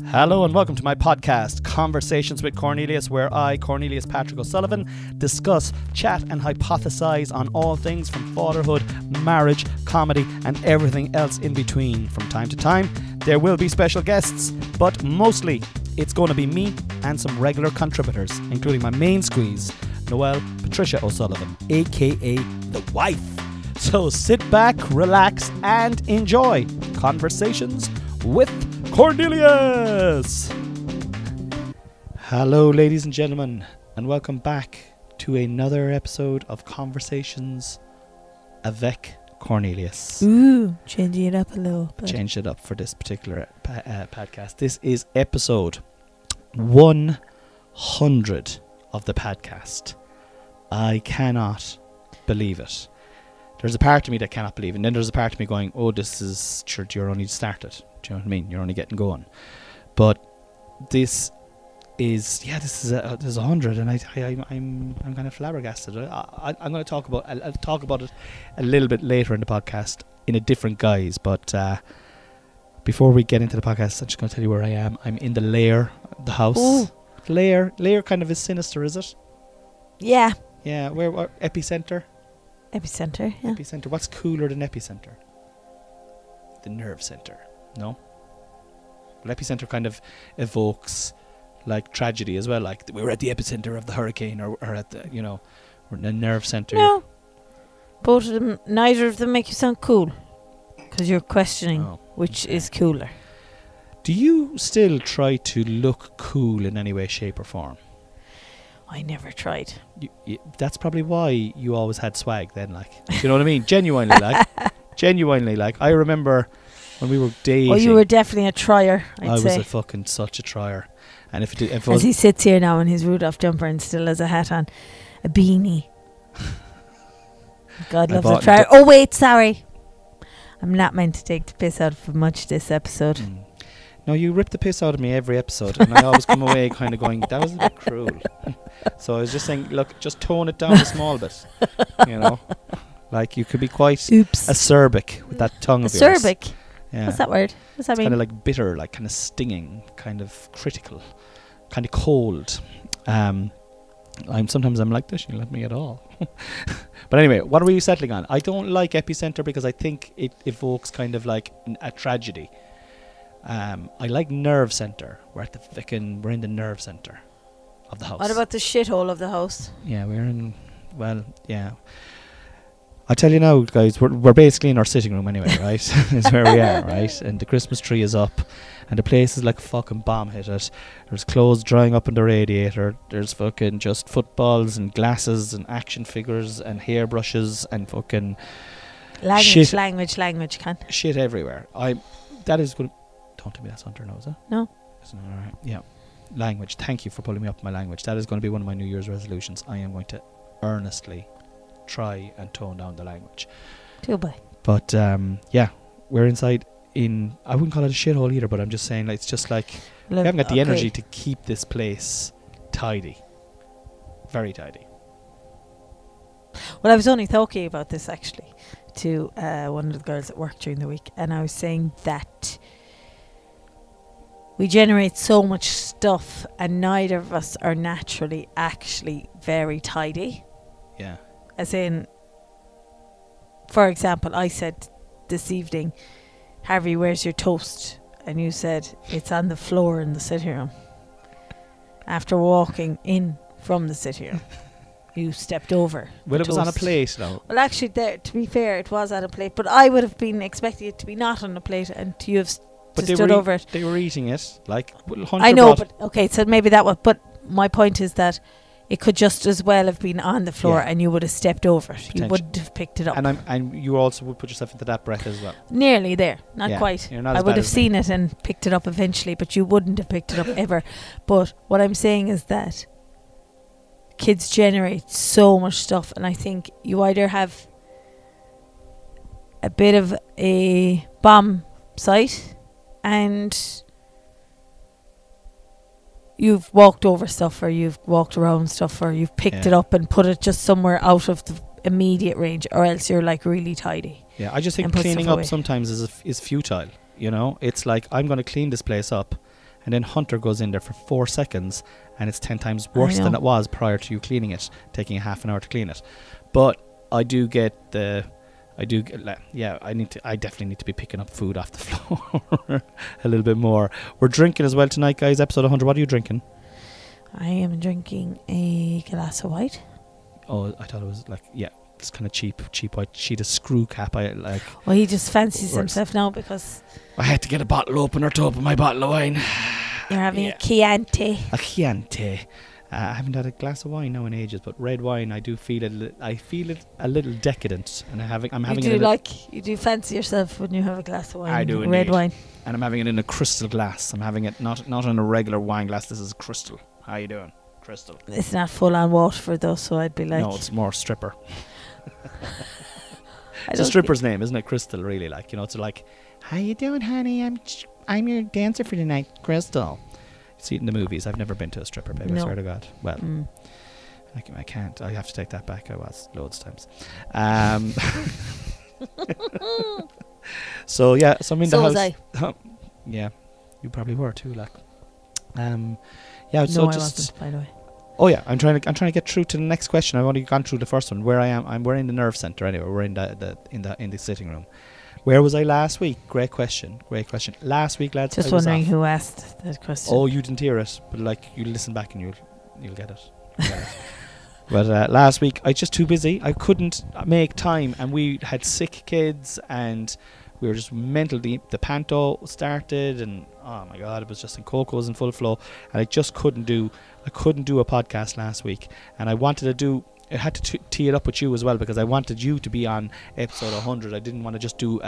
Hello and welcome to my podcast, Conversations with Cornelius, where I, Cornelius Patrick O'Sullivan, discuss, chat and hypothesize on all things from fatherhood, marriage, comedy and everything else in between. From time to time, there will be special guests, but mostly it's going to be me and some regular contributors, including my main squeeze, Noelle Patricia O'Sullivan, aka the wife. So sit back, relax and enjoy Conversations with Cornelius. Hello ladies and gentlemen, and welcome back to another episode of Conversations avec Cornelius. Ooh, changing it up a little bit. Changed it up for this particular podcast. This is episode 100 of the podcast. I cannot believe it. There's a part of me that cannot believe it, and then there's a part of me going, oh, this is, sure, you're only started. Do you know what I mean? You're only getting going. But this is 100, and I'm kind of flabbergasted. I'm going to talk about I'll talk about it a little bit later in the podcast in a different guise. But before we get into the podcast, I'm just going to tell you where I am. I'm in the lair, the house. Ooh. Lair kind of is sinister, is it? Yeah. Yeah. Where epicenter? Epicenter, yeah. Epicenter. What's cooler than epicenter? The nerve center. No? Well, epicenter kind of evokes like tragedy as well. Like we were at the epicenter of the hurricane, or at the, you know, we're in the nerve center. No. Both of them, neither of them make you sound cool. Because you're questioning which is cooler. Do you still try to look cool in any way, shape or form? I never tried. That's probably why you always had swag then, like. Do you know what I mean? Genuinely, like. I remember when we were dating. Oh, you were definitely a trier, I was a fucking such a trier. And if it as he sits here now in his Rudolph jumper and still has a hat on, a beanie. God loves a trier. Oh wait, sorry. I'm not meant to take the piss out of much this episode. No, you rip the piss out of me every episode, and I always come away kind of going, that was a bit cruel. So I was just saying, look, just tone it down a small bit, you know. Like you could be quite acerbic with that tongue of yours. Acerbic? Yeah. What's that word? What's that mean? Kind of like bitter, like kind of stinging, kind of critical, kind of cold. Sometimes I'm like this, you let me at all. But anyway, what are you settling on? I don't like epicenter because I think it evokes kind of like a tragedy. I like nerve center. We're in the nerve center of the house. What about the shithole of the house? Yeah, yeah. I tell you now, guys, we're basically in our sitting room anyway, right? Is where we are, right? And the Christmas tree is up, and the place is like a fucking bomb hit it. There's clothes drying up in the radiator. There's fucking just footballs and glasses and action figures and hairbrushes and fucking language, can shit everywhere. That is good. Don't tell me that's under nose, huh? No. Isn't it alright? Yeah. Language. Thank you for pulling me up my language. That is going to be one of my New Year's resolutions. I am going to earnestly try and tone down the language. Too bad. But yeah, we're inside in, I wouldn't call it a shithole either, but I'm just saying, like, it's just like we haven't got the energy to keep this place tidy. Very tidy. Well, I was only talking about this actually to one of the girls at work during the week, and I was saying that we generate so much stuff and neither of us are naturally actually very tidy. Yeah. As in, for example, I said this evening, Harvey, where's your toast? And you said, it's on the floor in the sitting room. After walking in from the sitting room, you stepped over. Well, it was on a plate now. Well, actually, to be fair, it was on a plate, but I would have been expecting it to be not on a plate and to have stood over it. They were eating it, like Hunter. I know, but okay, so maybe that was. But my point is that it could just as well have been on the floor, and you would have stepped over it. You wouldn't have picked it up. And you also would put yourself into that breath as well. Nearly there, not quite. Not I would have seen it and picked it up eventually, but you wouldn't have picked it up ever. But what I'm saying is that kids generate so much stuff, and I think you either have a bit of a bomb site and you've walked over stuff, or you've walked around stuff, or you've picked it up and put it just somewhere out of the immediate range, or else you're like really tidy. Yeah, I just think cleaning up sometimes is futile. You know, it's like, I'm going to clean this place up, and then Hunter goes in there for 4 seconds, and it's 10 times worse than it was prior to you cleaning it, taking a half an hour to clean it. But I definitely need to be picking up food off the floor a little bit more. We're drinking as well tonight, guys. Episode 100. What are you drinking? I am drinking a glass of white. Oh, I thought it was like, yeah, it's kind of cheap white sheet of screw cap. I like. Well, he just fancies himself now because I had to get a bottle opener to open my bottle of wine. You're having a Chianti. A Chianti. I haven't had a glass of wine now in ages, but red wine, I do feel it. I feel it a little decadent, and I'm having it. You do fancy yourself when you have a glass of wine. I do, red wine, and I'm having it in a crystal glass. I'm having it not in a regular wine glass. This is crystal. How you doing, crystal? It's not full on Waterford though, so I'd be like. No, it's more stripper. It's a stripper's name, isn't it? Crystal, really. Like, you know, it's like, how you doing, honey? I'm your dancer for tonight, Crystal. See it in the movies. I've never been to a stripper, baby. No. I swear to God. Well, I can't. I have to take that back. I was loads of times. So yeah, so I'm in the house. Was I. Yeah, you probably were too. Like, yeah. No, so I just. wasn't, by the way. Oh yeah, I'm trying to get through to the next question. I've only gone through the first one. Where I am, we're in the nerve center anyway. We're in the sitting room. Where was I last week? Great question. Last week, lads. Just wondering who asked that question. Oh, you didn't hear it, but like you listen back and you'll get it. But last week I was just too busy. I couldn't make time, and we had sick kids, and we were just mentally. The panto started, and oh my God, it was just in Coco's in full flow, and I just couldn't do a podcast last week, and I wanted to do. I had to tee it up with you as well because I wanted you to be on episode 100. I didn't want to just do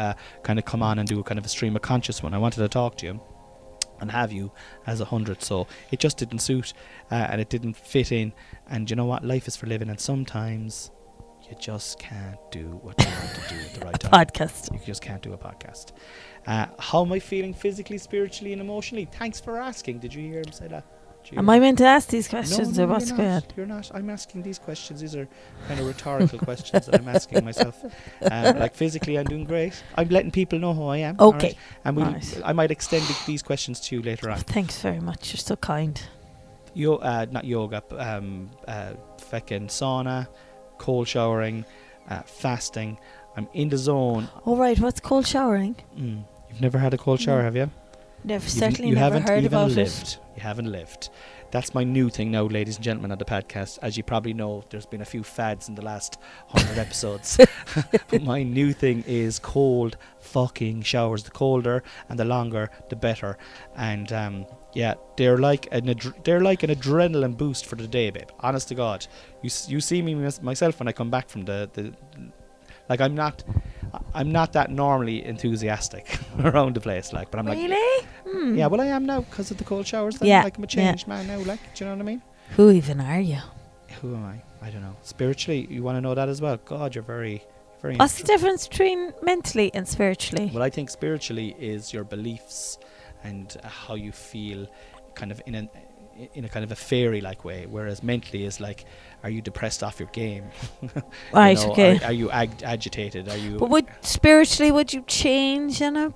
kind of come on and do a kind of a stream of conscious one. I wanted to talk to you and have you as 100. So it just didn't suit and it didn't fit in. And you know what? Life is for living, and sometimes you just can't do what you want to do at the right time. Podcast. You just can't do a podcast. How am I feeling physically, spiritually, and emotionally? Thanks for asking. Did you hear him say that? Am I meant to ask these questions or what's going on? You're not. I'm asking these questions. These are kind of rhetorical questions that I'm asking myself. Like physically, I'm doing great. I'm letting people know who I am. Okay. Right? And I might extend these questions to you later on. Thanks very much. You're so kind. Not yoga, feckin' sauna, cold showering, fasting. I'm in the zone. Oh right, what's cold showering? You've never had a cold shower, have you? Certainly never heard about it. You haven't lived. That's my new thing now, ladies and gentlemen, on the podcast. As you probably know, there's been a few fads in the last 100 episodes. But my new thing is cold fucking showers. The colder and the longer, the better. And yeah, they're like an adrenaline boost for the day, babe. Honest to God, you see me myself when I come back from the like I'm not that normally enthusiastic around the place, like, but I'm really? like, yeah, well I am now because of the cold showers. Then. Yeah, like I'm a changed man now. Like, do you know what I mean? Who even are you? Who am I? I don't know. Spiritually, you want to know that as well? God, you're very. What's the difference between mentally and spiritually? Well, I think spiritually is your beliefs and how you feel, kind of in a kind of a fairy-like way, whereas mentally is like, are you depressed off your game? Right, you know, okay. Are you agitated? Are you? But would you change, you know?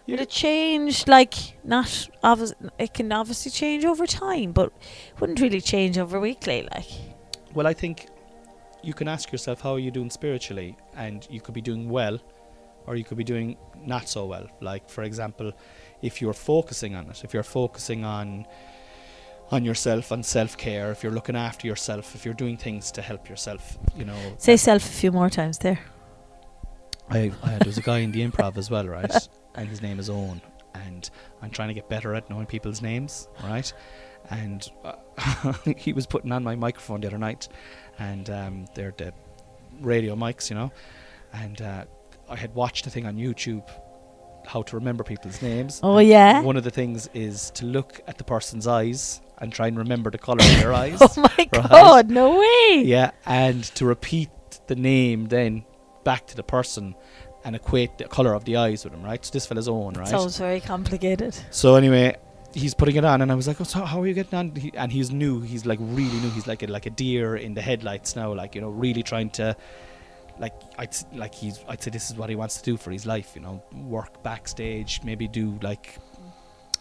Would it change, like, not obvious? It can obviously change over time, but wouldn't really change over weekly, like. Well, I think you can ask yourself, how are you doing spiritually? And you could be doing well, or you could be doing not so well. Like, for example, if you're focusing on it, if you're focusing on yourself, on self-care, if you're looking after yourself, if you're doing things to help yourself, you know. Say self a few more times there. There was a guy in the improv as well, right? And his name is Owen, and I'm trying to get better at knowing people's names, right? And he was putting on my microphone the other night, and they're the radio mics, you know, and I had watched a thing on YouTube, how to remember people's names. Oh, yeah? One of the things is to look at the person's eyes and try and remember the colour of their eyes. Oh my right? God, no way! Yeah, and to repeat the name then back to the person and equate the colour of the eyes with him, right? So this fella's Owen, right? Sounds very complicated. So anyway, he's putting it on, and I was like, oh, so how are you getting on? And he's new. He's like really new. He's like a deer in the headlights now, like, you know, really trying to, like, I'd say this is what he wants to do for his life, you know, work backstage, maybe do like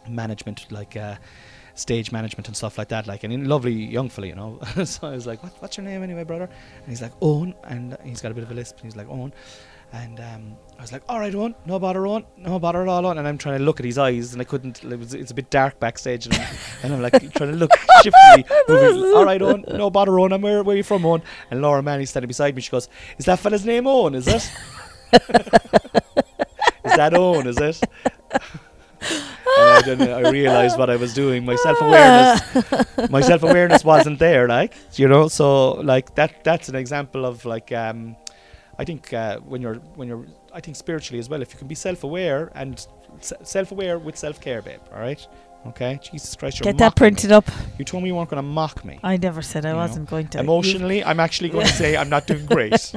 management, like stage management and stuff like that, like, and a lovely young fella, you know. So I was like, what's your name anyway, brother? And he's like, Owen, and he's got a bit of a lisp, and he's like, Owen. And I was like, all right, Owen, no bother at all, Owen. And I'm trying to look at his eyes, and I couldn't. It's a bit dark backstage, and I'm like trying to look shiftily. Moving, all right, Owen, no bother, Owen. Where are you from, Owen? And Laura Manny's standing beside me. She goes, is that fella's name Owen? Is it? Is that Owen? Is it? And I realised what I was doing. My self-awareness wasn't there, like, you know. So like that's an example of like I think when you're I think spiritually as well, if you can be self-aware and self-aware with self-care, babe. All right, okay. Jesus Christ, you're Get that printed up. You told me you weren't going to mock me. I never said I wasn't going to. Emotionally, I'm actually going to say I'm not doing great.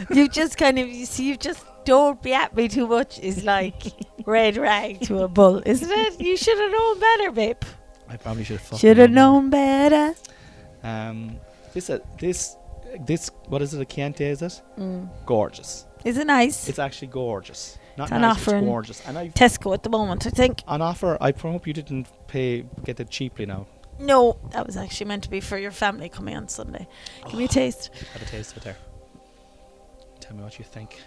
You just kind of, you see, you just don't be at me too much is like red rag to a bull, isn't it? You should have known better, babe. I probably should have. Should have known better. This what is it? A Chianti, is it? Gorgeous. Is it nice? It's actually gorgeous. Not it's on nice, offer it's gorgeous. And Tesco at the moment, I think. On offer. I hope you didn't get it cheaply now. No, that was actually meant to be for your family coming on Sunday. Give me a taste. Have a taste of it there. Tell me what you think.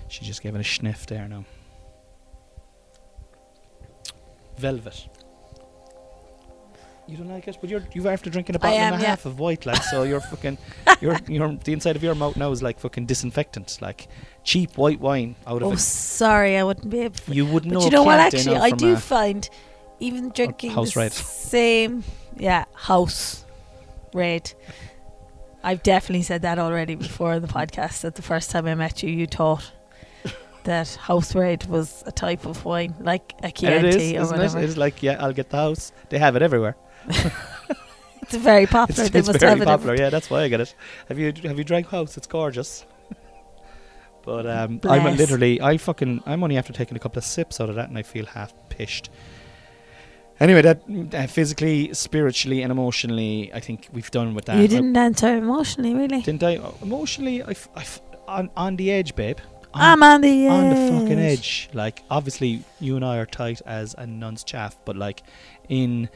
She just gave it a sniff there now. Velvet. You don't like it, but you're after drinking a bottle and a half of white, like, so you're fucking, you're the inside of your mouth now is like fucking disinfectant, like cheap white wine out of it. Oh, sorry, I wouldn't be able to. You wouldn't know. But you know what? Actually, I do find even drinking house the red. Same, house red. I've definitely said that already before on the podcast. That the first time I met you, you thought that house red was a type of wine, like a Chianti or whatever. It is like, I'll get the house. They have it everywhere. It's very popular. It's very popular. Yeah, that's why I get it. Have you drank house? It's gorgeous. But I'm only after taking a couple of sips out of that, and I feel half pished. Anyway, that physically, spiritually, and emotionally, I think we've done with that. You didn't answer emotionally, really? Didn't I? Emotionally, on the edge, babe. I'm on the edge. On the fucking edge. Like, obviously, you and I are tight as a nun's chaff, but like, in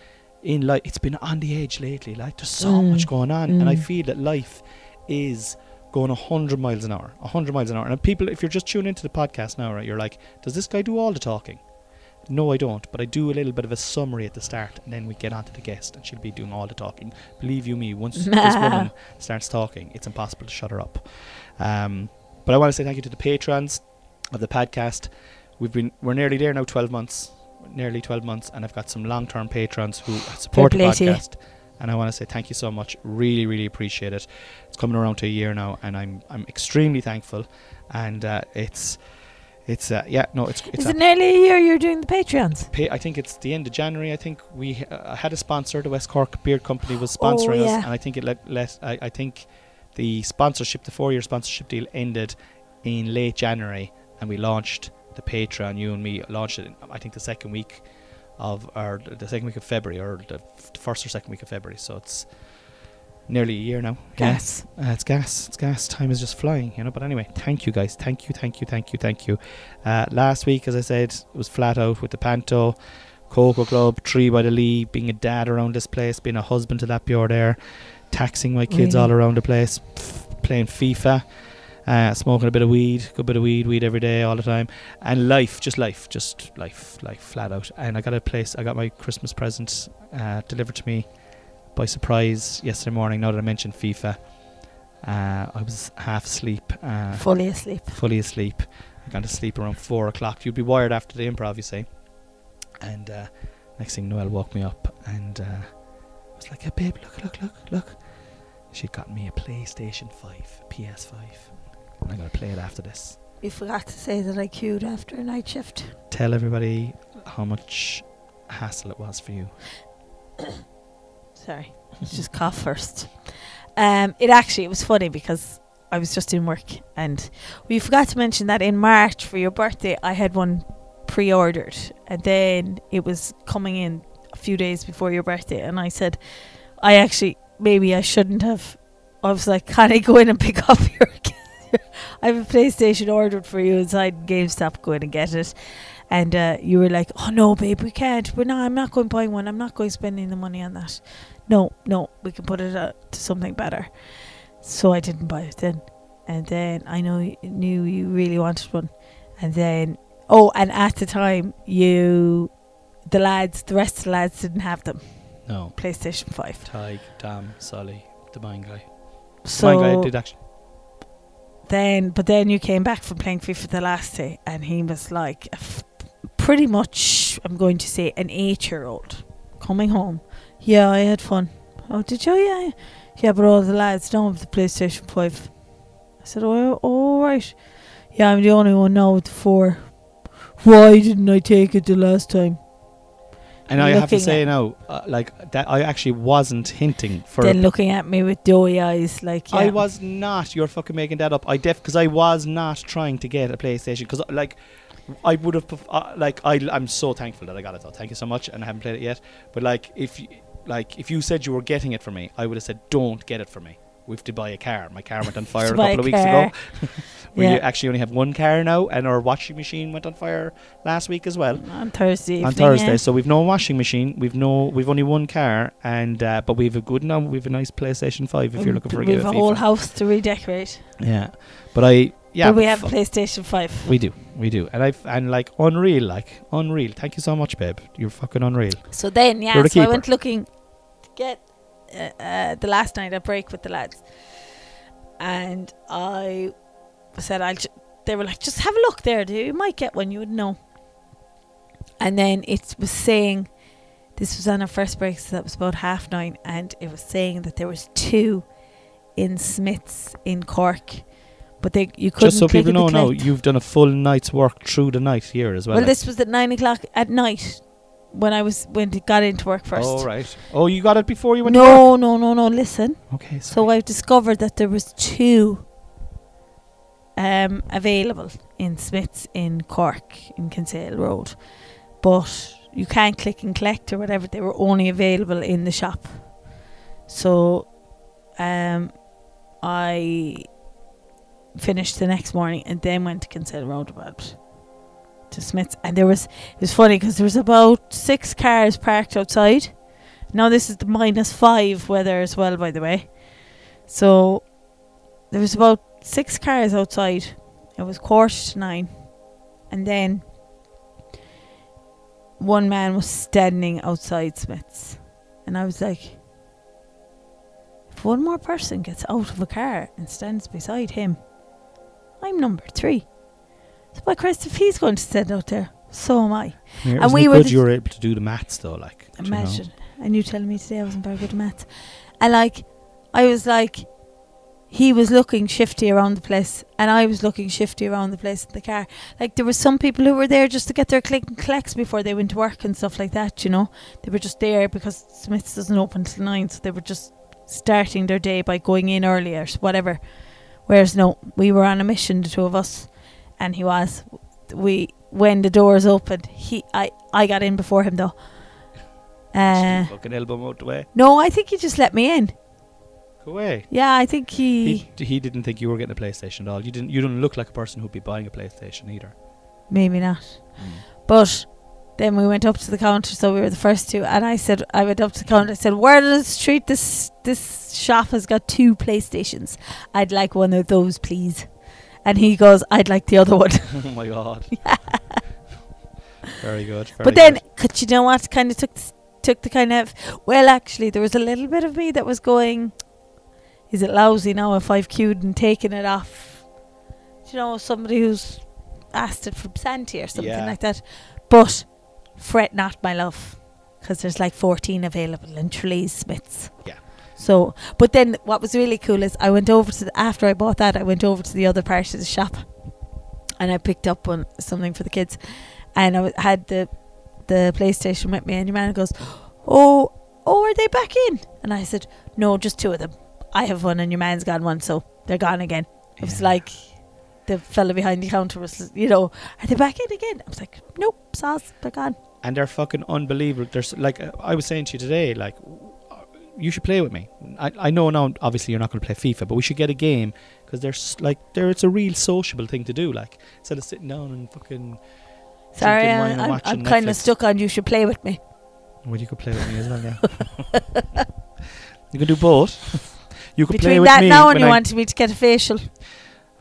life, it's been on the edge lately. Like, there's so much going on, and I feel that life is going 100 miles an hour. 100 miles an hour. And people, if you're just tuning into the podcast now, right, you're like, does this guy do all the talking? No, I don't, but I do a little bit of a summary at the start, and then we get on to the guest, and she'll be doing all the talking. Believe you me, once this woman starts talking, it's impossible to shut her up. But I want to say thank you to the patrons of the podcast. We're nearly there now, 12 months, and I've got some long-term patrons who support the podcast. And I want to say thank you so much. Really, really appreciate it. It's coming around to a year now, and I'm extremely thankful. And Is it nearly a year you're doing the Patreons? I think it's the end of January. I think we had a sponsor. The West Cork Beard Company was sponsoring us, and I think I think the 4-year sponsorship deal ended in late January, and we launched the Patreon. You and me launched it, I think, the second week of February, or the first or second week of February. So it's nearly a year now. Gas. It's gas. Time is just flying, you know. But anyway, thank you guys. Thank you. Last week, as I said, it was flat out with the Panto, Cocoa Club, Tree by the Lee, being a dad around this place, being a husband to that Bjord there, taxing my kids all around the place, playing FIFA, smoking a bit of weed, good bit of weed every day, all the time, and life, flat out. And I got my Christmas present delivered to me by surprise yesterday morning. Now that I mentioned FIFA, I was half asleep. Fully asleep. I got to sleep around 4 o'clock. You'd be wired after the improv, you say. And next thing, Noelle woke me up, and I was like, "Hey, babe, look." She got me a PlayStation 5, PS5. And I'm going to play it after this. You forgot to say that I queued after a night shift. Tell everybody how much hassle it was for you. Sorry, let's just cough first. It was funny because I was just in work, and we forgot to mention that in March for your birthday I had one pre-ordered, and then it was coming in a few days before your birthday, and I said maybe I shouldn't have. I was like, can I go in and pick up I have a PlayStation ordered for you inside GameStop, go in and get it. And you were like, oh no babe, we can't, I'm not going buying one, I'm not going spending the money on that. No, we can put it to something better. So I didn't buy it then. And then I knew you really wanted one. And then and at the time the rest of the lads didn't have them. No. PlayStation 5. Tig, Dam, Solly, the mine guy. So The mine guy did actually. Then you came back from playing FIFA the last day, and he was like pretty much, I'm going to say, an 8-year-old coming home. Yeah, I had fun. Oh, did you? Yeah. Yeah, but all the lads don't have the PlayStation 5. I said, oh right. Yeah, I'm the only one now with the 4. Why didn't I take it the last time? And I have to say now, like that, I actually wasn't hinting for. Then looking at me with doughy eyes, like, yeah. I was not. You're fucking making that up. Because I was not trying to get a PlayStation. Because like, I would have. I'm so thankful that I got it though. Thank you so much. And I haven't played it yet. But like, if you said you were getting it for me, I would have said, don't get it for me. We have to buy a car. My car went on fire a couple of weeks ago. We actually only have one car now, and our washing machine went on fire last week as well. On Thursday. Yeah. So we've no washing machine. We've only one car, and but we've a nice PlayStation 5 if you're looking for a game. We've a whole house to redecorate. Yeah, but we have a PlayStation 5. We do, and like unreal. Thank you so much, babe. You're fucking unreal. So then, so I went looking to get. The last night I break with the lads, and I said they were like, just have a look there, you might get one, you would know. And then it was saying, this was on our first break, so that was about 9:30, and it was saying that there was 2 in Smith's in Cork, but you couldn't. Just so people know now, you've done a full night's work through the night here as well. Well, this was at 9:00 at night. When it got into work first. Oh, right. Oh, you got it before you went to work? No, listen. Okay, sorry. So I discovered that there was 2 available in Smith's in Cork, in Kinsale Road. But you can't click and collect or whatever. They were only available in the shop. So I finished the next morning and then went to Kinsale Road to Smith's, and it was funny because there was about 6 cars parked outside. Now this is the -5 weather as well, by the way. So there was about 6 cars outside. It was 9:15, and then one man was standing outside Smith's, and I was like, if one more person gets out of a car and stands beside him, I'm number 3. So by Christ, if he's going to stand out there, so am I. Yeah, and we were good you were able to do the maths though, like. Imagine. And you telling me today I wasn't very good at maths. And like, I was like, he was looking shifty around the place, and I was looking shifty around the place in the car. Like, there were some people who were there just to get their click and collects before they went to work and stuff like that, you know. They were just there because Smith's doesn't open till 9, so they were just starting their day by going in earlier, whatever. Whereas no, we were on a mission, the 2 of us. And when the doors opened, I got in before him though. Fucking elbow him out the way. No, I think he just let me in. Go away. Yeah, I think he didn't think you were getting a PlayStation at all. You didn't look like a person who'd be buying a PlayStation either. Maybe not. But then we went up to the counter, so we were the first 2, and I went up to the counter, I said, word on the street, this shop has got 2 PlayStations. I'd like one of those, please. And he goes, I'd like the other one. Oh my God. Very good. But then, you know what? Kind of took the kind of, well, actually, there was a little bit of me that was going, is it lousy now if I've queued and taken it off? You know, somebody who's asked it from Santi or something like that. But fret not, my love, because there's like 14 available in Tralee Smith's. Yeah. So, but then what was really cool is I went over to after I bought that, I went over to the other part of the shop, and I picked up something for the kids, and I had the PlayStation with me, and your man goes, oh, are they back in? And I said, no, just 2 of them. I have one and your man's got one, so they're gone again. It was like the fella behind the counter was, you know, are they back in again? I was like, nope, sauce, they're gone. And they're fucking unbelievable. There's like, I was saying to you today, like, you should play with me. I know now, obviously you're not going to play FIFA, but we should get a game, because it's a real sociable thing to do, like, instead of sitting down and fucking Sorry, drinking wine and I'm watching kind of Netflix. stuck on you should play with me. Well, you could play with me as well, yeah. You can do both. You could play Between with that me now and when you I- wanted me to get a facial.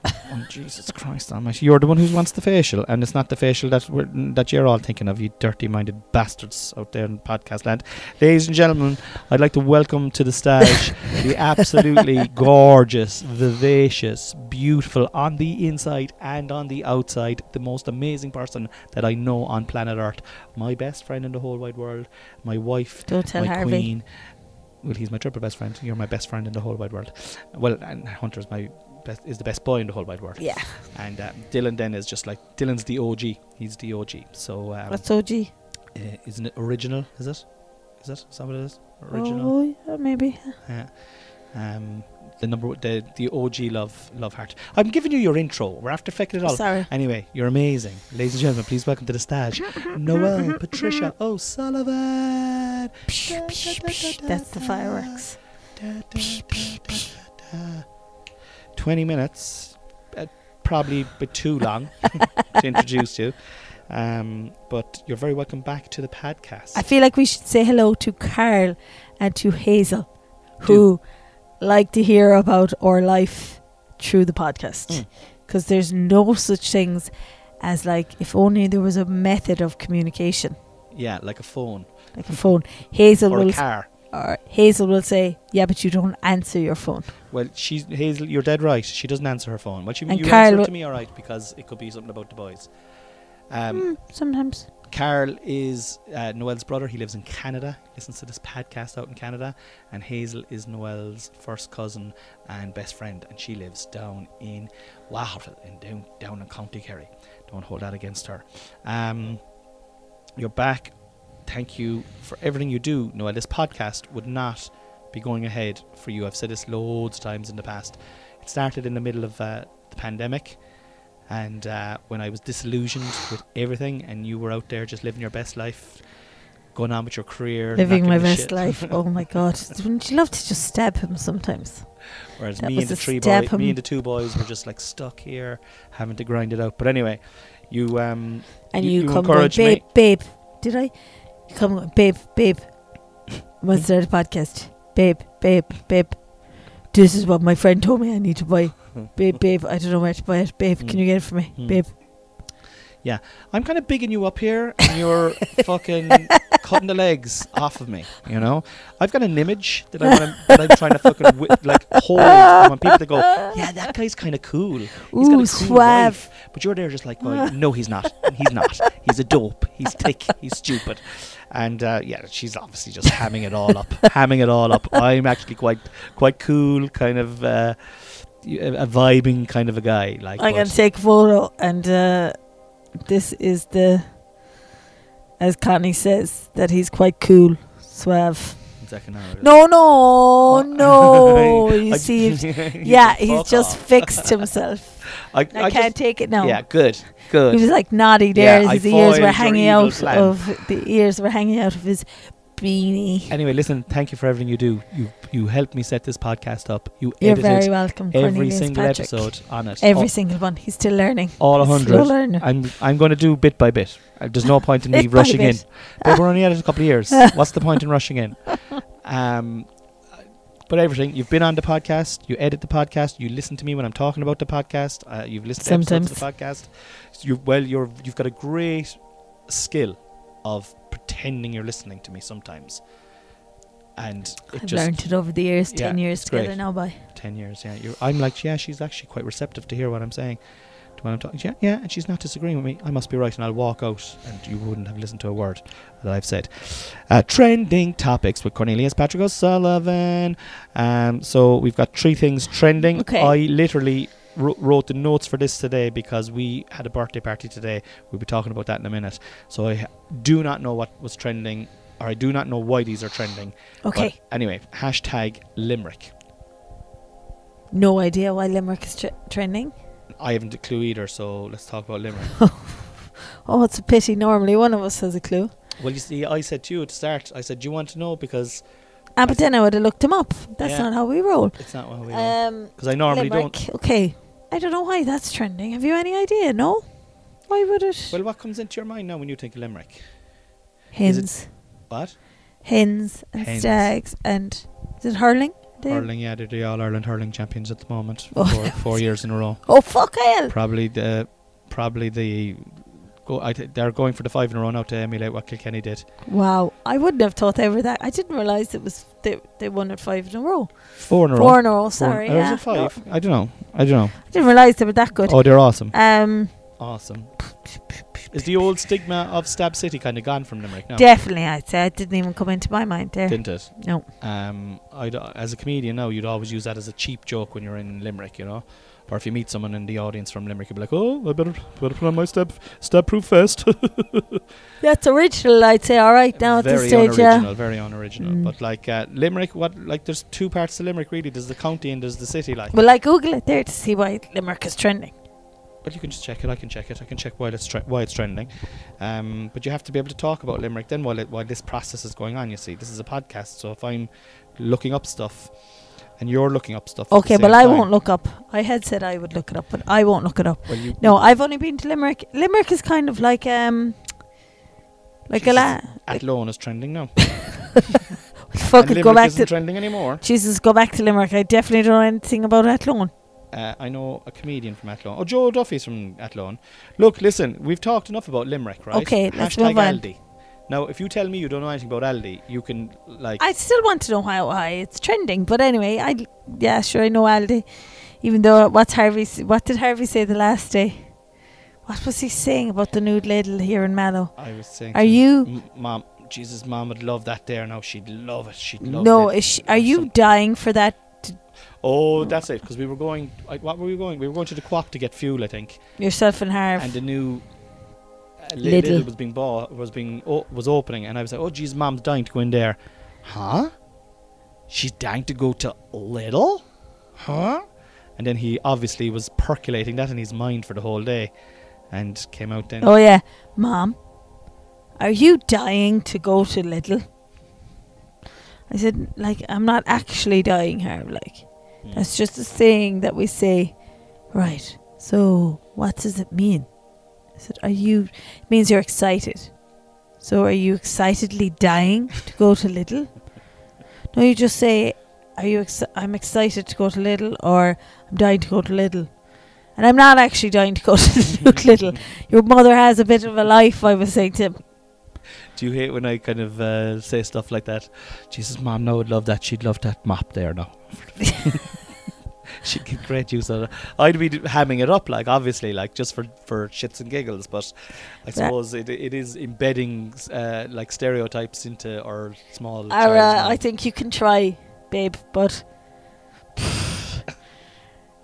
Oh, Jesus Christ almighty. You're the one who wants the facial, and it's not the facial that you're all thinking of, you dirty-minded bastards out there in podcast land. Ladies and gentlemen, I'd like to welcome to the stage the absolutely gorgeous, vivacious, beautiful, on the inside and on the outside, the most amazing person that I know on planet Earth, my best friend in the whole wide world, my wife, Don't tell my Harvey. queen. Well, he's my triple best friend. You're my best friend in the whole wide world. Well, and Hunter's is the best boy in the whole wide world. Yeah. And Dylan then is just like, Dylan's the OG. He's the OG. So What's OG? isn't it original? Is it? Is that what it is? Original. Oh, yeah, maybe. Yeah. The OG love heart. I'm giving you your intro. We're after fecking it all. Sorry. Anyway, you're amazing, ladies and gentlemen. Please welcome to the stage, Noelle Patricia O'Sullivan. That's the fireworks. 20 minutes, probably a bit too long to introduce you. But you're very welcome back to the podcast. I feel like we should say hello to Carl and to Hazel, who like to hear about our life through the podcast. Because there's no such things as, like, if only there was a method of communication. Yeah, like a phone. Like a phone. Hazel Or will a car. Or Hazel will say, yeah, but you don't answer your phone. Well, Hazel, you're dead right. She doesn't answer her phone. Well, And you Carl answer it will- to me all right, because it could be something about the boys. Sometimes. Carl is Noelle's brother. He lives in Canada. He listens to this podcast out in Canada. And Hazel is Noelle's first cousin and best friend. And she lives down in Waterville, down in County Kerry. Don't hold that against her. You're back. Thank you for everything you do, Noelle. This podcast would not be going ahead for you. I've said this loads of times in the past. It started in the middle of the pandemic, and when I was disillusioned with everything, and you were out there just living your best life, going on with your career, Living not my giving a best shit. life. Oh my God. Wouldn't you love to just stab him sometimes? Whereas That me was and a stab him. me and the two boys were just like stuck here, having to grind it out. But anyway, you And you come going, encouraged babe, me. babe. Did I? You come going, babe. Let's start a podcast. Babe. This is what my friend told me I need to buy. Babe, I don't know where to buy it. Babe, can you get it for me? Babe. Yeah, I'm kind of bigging you up here, and you're fucking cutting the legs off of me. You know, I've got an image that I'm trying to fucking hold. I want people to go, yeah, that guy's kind of cool. He's got a cool suave. wife. But you're there just like, well, no, he's not. He's not. He's a dope. He's thick. He's stupid. And yeah, she's obviously just hamming it all up. I'm actually quite cool, kind of a vibing kind of a guy. Like, I'm going to take a photo and this is as Connie says, that he's quite cool, suave. No. You see, he's just fixed himself. I can't take it now. Yeah, good. He was like naughty there. Yeah, His I ears foiled were your hanging evil out plan. of his beanie. Anyway, listen, thank you for everything you do. You helped me set this podcast up. You're edited very welcome. every Cornelius single Patrick. episode on it. Every single one. He's still learning. All Slow 100. learner. I'm going to do bit by bit. There's no point in me Bit by rushing in. bit. But we're only at it a couple of years. What's the point in rushing in? But everything, you've been on the podcast, you edit the podcast, you listen to me when I'm talking about the podcast, you've listened to episodes of the podcast. You've got a great skill of pretending you're listening to me sometimes. And I've learned it over the years. 10 years it's together great. now, by. 10 years, yeah. I'm like, yeah, she's actually quite receptive to hear what I'm saying. To when I'm talking, yeah, and she's not disagreeing with me. I must be right, and I'll walk out, and you wouldn't have listened to a word that I've said. Trending topics with Cornelius Patrick O'Sullivan. So we've got 3 things trending. Okay. I literally wrote the notes for this today because we had a birthday party today. We'll be talking about that in a minute. So I do not know what was trending, or I do not know why these are trending. Okay. But anyway, hashtag Limerick. No idea why Limerick is trending. I haven't a clue either, so let's talk about Limerick. Oh, it's a pity. Normally one of us has a clue. Well, you see, I said to you at the start, I said, do you want to know? Because But then I would have looked him up. That's Yeah. not how we roll. it's not what we want. Because I normally Limerick. Okay. I don't know why that's trending. Have you any idea? No? Why would it? Well, what comes into your mind now when you think of Limerick? Hens. What? Hens and Hens. stags and... Is it hurling? Hurling, yeah, they're the All-Ireland hurling champions at the moment. Oh. Four years in a row. Oh, fuck hell! They're going for the 5 in a row now to emulate what Kilkenny did. Wow. I wouldn't have thought they were that. I didn't realise it was... They won it 5 in a row. 4 in a row. 4 in a row, sorry. Or was it 5? No. I don't know. I didn't realise they were that good. Oh, they're awesome. Awesome. Is the old stigma of Stab City kind of gone from Limerick now? Definitely, I'd say. It didn't even come into my mind there. Didn't it? No. As a comedian now, you'd always use that as a cheap joke when you're in Limerick, you know? Or if you meet someone in the audience from Limerick, you'd be like, oh, I better put on my stab-proof vest. That's original, I'd say, alright, now at this stage, Very unoriginal. But like Limerick, there's 2 parts to Limerick really. There's the county and there's the city. Like. Well, I Google it there to see why Limerick is trending. Well, you can just check it. I can check it. I can check why it's trending. But you have to be able to talk about Limerick then while this process is going on. You see, this is a podcast, so if I'm looking up stuff and you're looking up stuff, okay, well, I won't look up. I had said I would look it up, but I won't look it up. Well, no, I've only been to Limerick. Limerick is kind of like Athlone is trending now. Fuck it, go back isn't trending anymore. Jesus, go back to Limerick. I definitely don't know anything about Athlone. I know a comedian from Athlone. Oh, Joe Duffy's from Athlone. Look, listen, we've talked enough about Limerick, right? Okay, let's move on. Aldi. Now, if you tell me you don't know anything about Aldi, you can, like... I still want to know why it's trending, but anyway, I know Aldi. Even though, what did Harvey say the last day? What was he saying about the nude ladle here in Mallow? I was saying... Are you... Mom, Jesus, Mom would love that there now. She'd love it. She'd love it. No, are you dying for that? Oh, that's it. Because we were going... what were we going? We were going to the Co-op to get fuel, I think. Yourself and Harv. And the new... Lidl was opening, and I was like, oh geez, Mom's dying to go in there. Huh? She's dying to go to Lidl? Huh? And then he obviously was percolating that in his mind for the whole day and came out then. Oh yeah, Mom, are you dying to go to Lidl? I said, like, I'm not actually dying, Harv, like. That's just a saying that we say. Right, so what does it mean? I said, it means you're excited. So are you excitedly dying to go to Lidl? No, you just say, I'm excited to go to Lidl, or I'm dying to go to Lidl. And I'm not actually dying to go to Lidl. Your mother has a bit of a life, I was saying to him. Do you hate when I kind of say stuff like that? Jesus, Mom, no, would love that. She'd love that mop there now. She'd get great use out of it. I'd be hamming it up, like, obviously, like, just for shits and giggles, but I suppose it is embedding like stereotypes into our small I think you can try, babe, but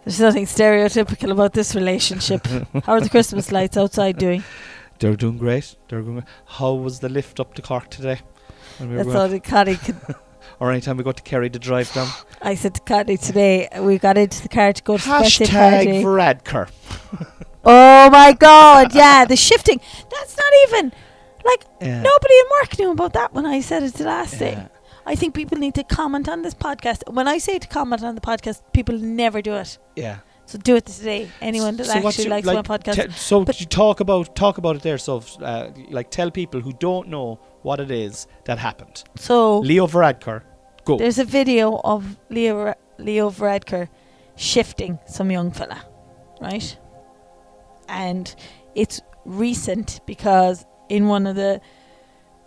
there's nothing stereotypical about this relationship. How are the Christmas lights outside doing? They're doing great. How was the lift up to Cork today? That's all the Connie could. Or anytime we got to Kerry to drive down. I said to Connie today, we got into the car to go to the birthday party. Varadkar. Oh my God, yeah, the shifting. That's not even, like, nobody in work knew about that when I said it the last day. I think people need to comment on this podcast. When I say to comment on the podcast, people never do it. Yeah. So do it today. Anyone that actually likes my podcast. So you talk about it there. So like, tell people who don't know what it is that happened. So Leo Varadkar, go. There's a video of Leo Varadkar shifting some young fella, right? And it's recent because in one of the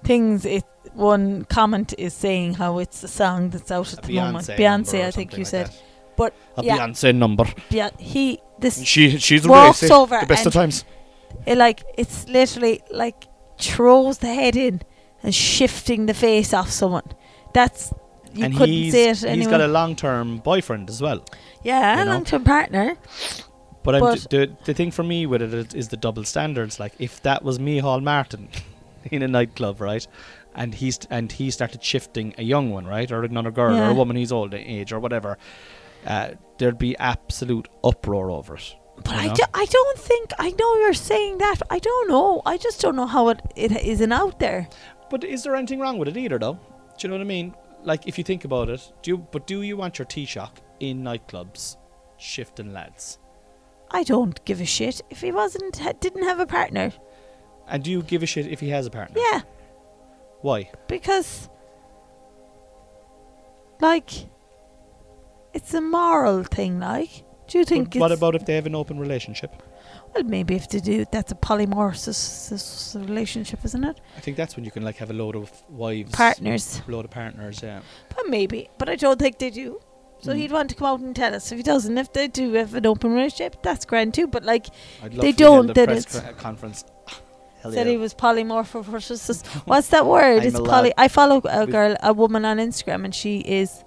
things, one comment is saying how it's a song that's out at the moment. Beyonce, I think you said. But Beyonce number. Yeah, she's walks racy, over the best of times. It's literally like throws the head in and shifting the face off someone. You couldn't say it anyway. He's got a long-term boyfriend as well. Yeah, a long-term partner. But the thing for me with it is the double standards. Like, if that was Micheál Martin in a nightclub, right? And he started shifting a young one, right? Or another girl, or a woman he's old age, or whatever. There'd be absolute uproar over it. But I don't think, I know you're saying that. I don't know. I just don't know how it isn't out there. But is there anything wrong with it either, though? Do you know what I mean? Like, if you think about it, do you want your Taoiseach in nightclubs shifting lads? I don't give a shit if he didn't have a partner. And do you give a shit if he has a partner? Yeah. Why? Because, like, it's a moral thing, like. Do you think But what about if they have an open relationship? Well, maybe if they do, that's a polymorphous relationship, isn't it? I think that's when you can like have a load of wives. Partners. A load of partners, yeah. But maybe. But I don't think they do. So he'd want to come out and tell us if he doesn't. If they do have an open relationship, that's grand too. But like, they don't. Then it's conference. said he was polymorphous. What's that word? I'm It's a poly. lad. I follow a woman on Instagram, and she is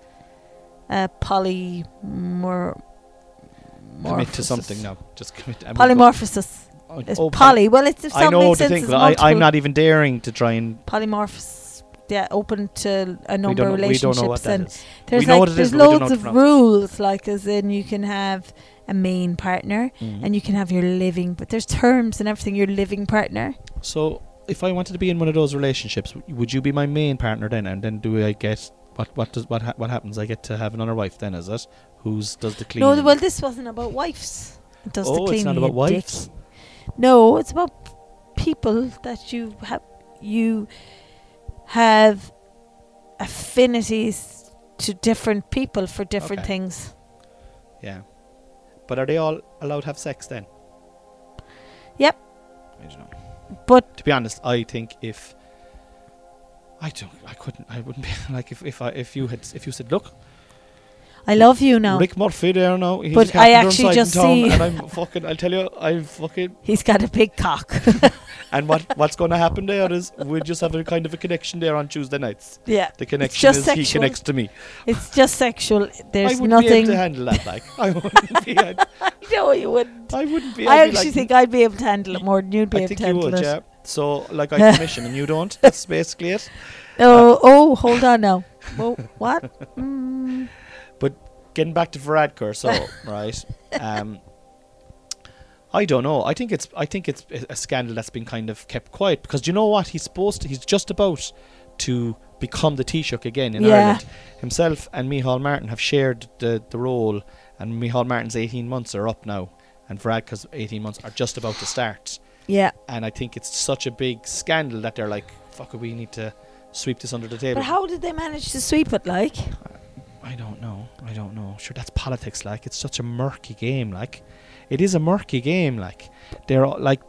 Commit to something now. Just commit. Polymorphosis. It's poly. Well, it's if I something know makes the sense. thing, It's but I'm not even daring to try and. Polymorphous. Yeah, open to a number of We relationships. don't know what that and is. there's We know what it there's is, but we don't know loads how to of pronounce it. rules, like as in you can have a main partner and you can have your living, but there's terms and everything. Your living partner. So if I wanted to be in one of those relationships, would you be my main partner then? And then do I get what happens? I get to have another wife then? Is it does the cleaning? No, well, this wasn't about wives. It does the cleaning. It's not about wives. No, it's about people that you have affinities to different people for different things. Yeah, but are they all allowed to have sex then? Yep. I don't know. But to be honest, I think if I wouldn't be like if you said, look, I love you now. Rick Murphy there now. He's But a I carpenter actually inside just in town, see. and I'll tell you, He's got a big cock. And what's going to happen there is we just have a kind of a connection there on Tuesday nights. Yeah. The connection just is sexual. he connects to me. It's just sexual. There's I wouldn't nothing. be able to handle that. Like I wouldn't be. No, you wouldn't. I wouldn't be. I actually think I'd be able to handle it more than you'd be I able think to you handle would, it. yeah. So like I commission and you don't. That's basically it. Hold on now. Well, what? But getting back to Varadkar, so right. I don't know. I think it's a scandal that's been kind of kept quiet because do you know what? He's just about to become the Taoiseach again in Ireland. Himself and Micheál Martin have shared the role, and Micheál Martin's 18 months are up now, and Varadkar's 18 months are just about to start. Yeah. And I think it's such a big scandal that they're like, fuck it, we need to sweep this under the table. But how did they manage to sweep it, like? I don't know. Sure, that's politics, like. It's such a murky game, like. It is a murky game, like. They're all, like...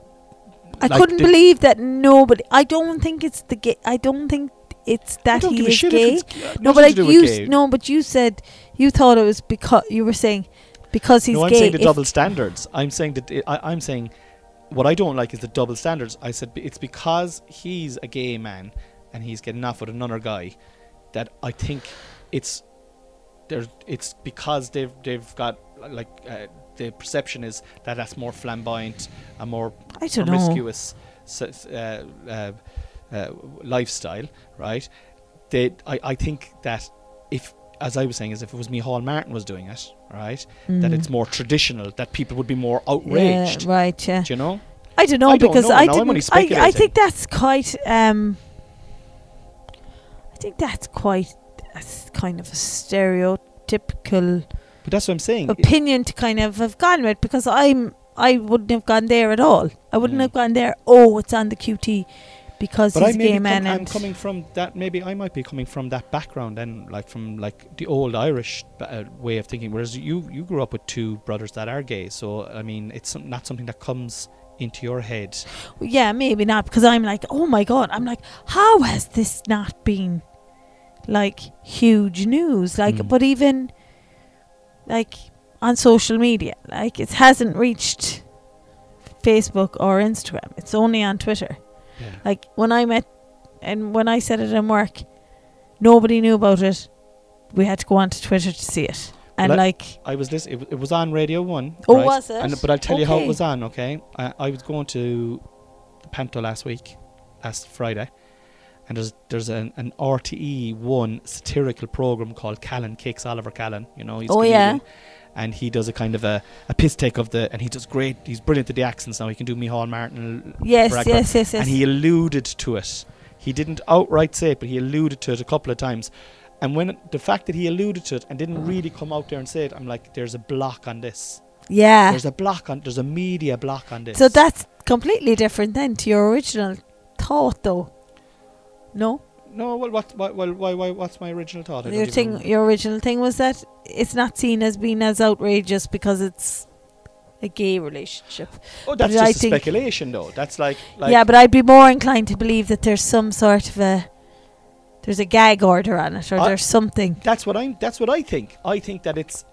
I couldn't believe that nobody... I don't think it's the gay... I don't think it's that he is gay. No, but you said... You thought it was because... You were saying because he's gay. No, I'm saying the double standards. I'm saying that... I'm saying... What I don't like is the double standards. I said it's because he's a gay man and he's getting off with another guy that I think it's because they've got like the perception is that that's more flamboyant, a more promiscuous lifestyle, right? I think that if, as I was saying, is if it was Micheál Martin was doing it, right, that it's more traditional, that people would be more outraged. Yeah, right, yeah. Do you know? I don't know, because I didn't... I think that's quite... I think that's quite a kind of a stereotypical... But that's what I'm saying. Opinion to kind of have gone with, because I wouldn't have gone there at all. I wouldn't have gone there, it's on the QT because he's a gay man. I'm coming from that, maybe I might be coming from that background and like from like the old Irish way of thinking, whereas you grew up with two brothers that are gay, so I mean it's not something that comes into your head. Yeah, maybe not, because I'm like, oh my God, I'm like, how has this not been like huge news? Like, but even like on social media, like it hasn't reached Facebook or Instagram. It's only on Twitter. Yeah. Like when I said it in work, nobody knew about it. We had to go onto Twitter to see it. And well, like I was listening, it was on Radio 1. Oh, right? was it? But I'll tell you how it was on, okay? I was going to the Panto last Friday, and there's an RTE 1 satirical programme called Callan Kicks, Oliver Callan, you know, he's comedian, and he does a kind of a piss take of and he does great, he's brilliant at the accents now, he can do Micheál Martin. Yes. And he alluded to it. He didn't outright say it, but he alluded to it a couple of times. And when the fact that he alluded to it and didn't really come out there and say it, I'm like, there's a block on this. Yeah. There's a media block on this. So that's completely different then to your original thought, though. No? No, well, what's my original thought? I don't even remember. Your original thing was that it's not seen as being as outrageous because it's a gay relationship. Oh, that's But I just a think- speculation, though. That's like Yeah, but I'd be more inclined to believe that there's some sort of there's a gag order on it, or there's something. That's what I think. I think that it's,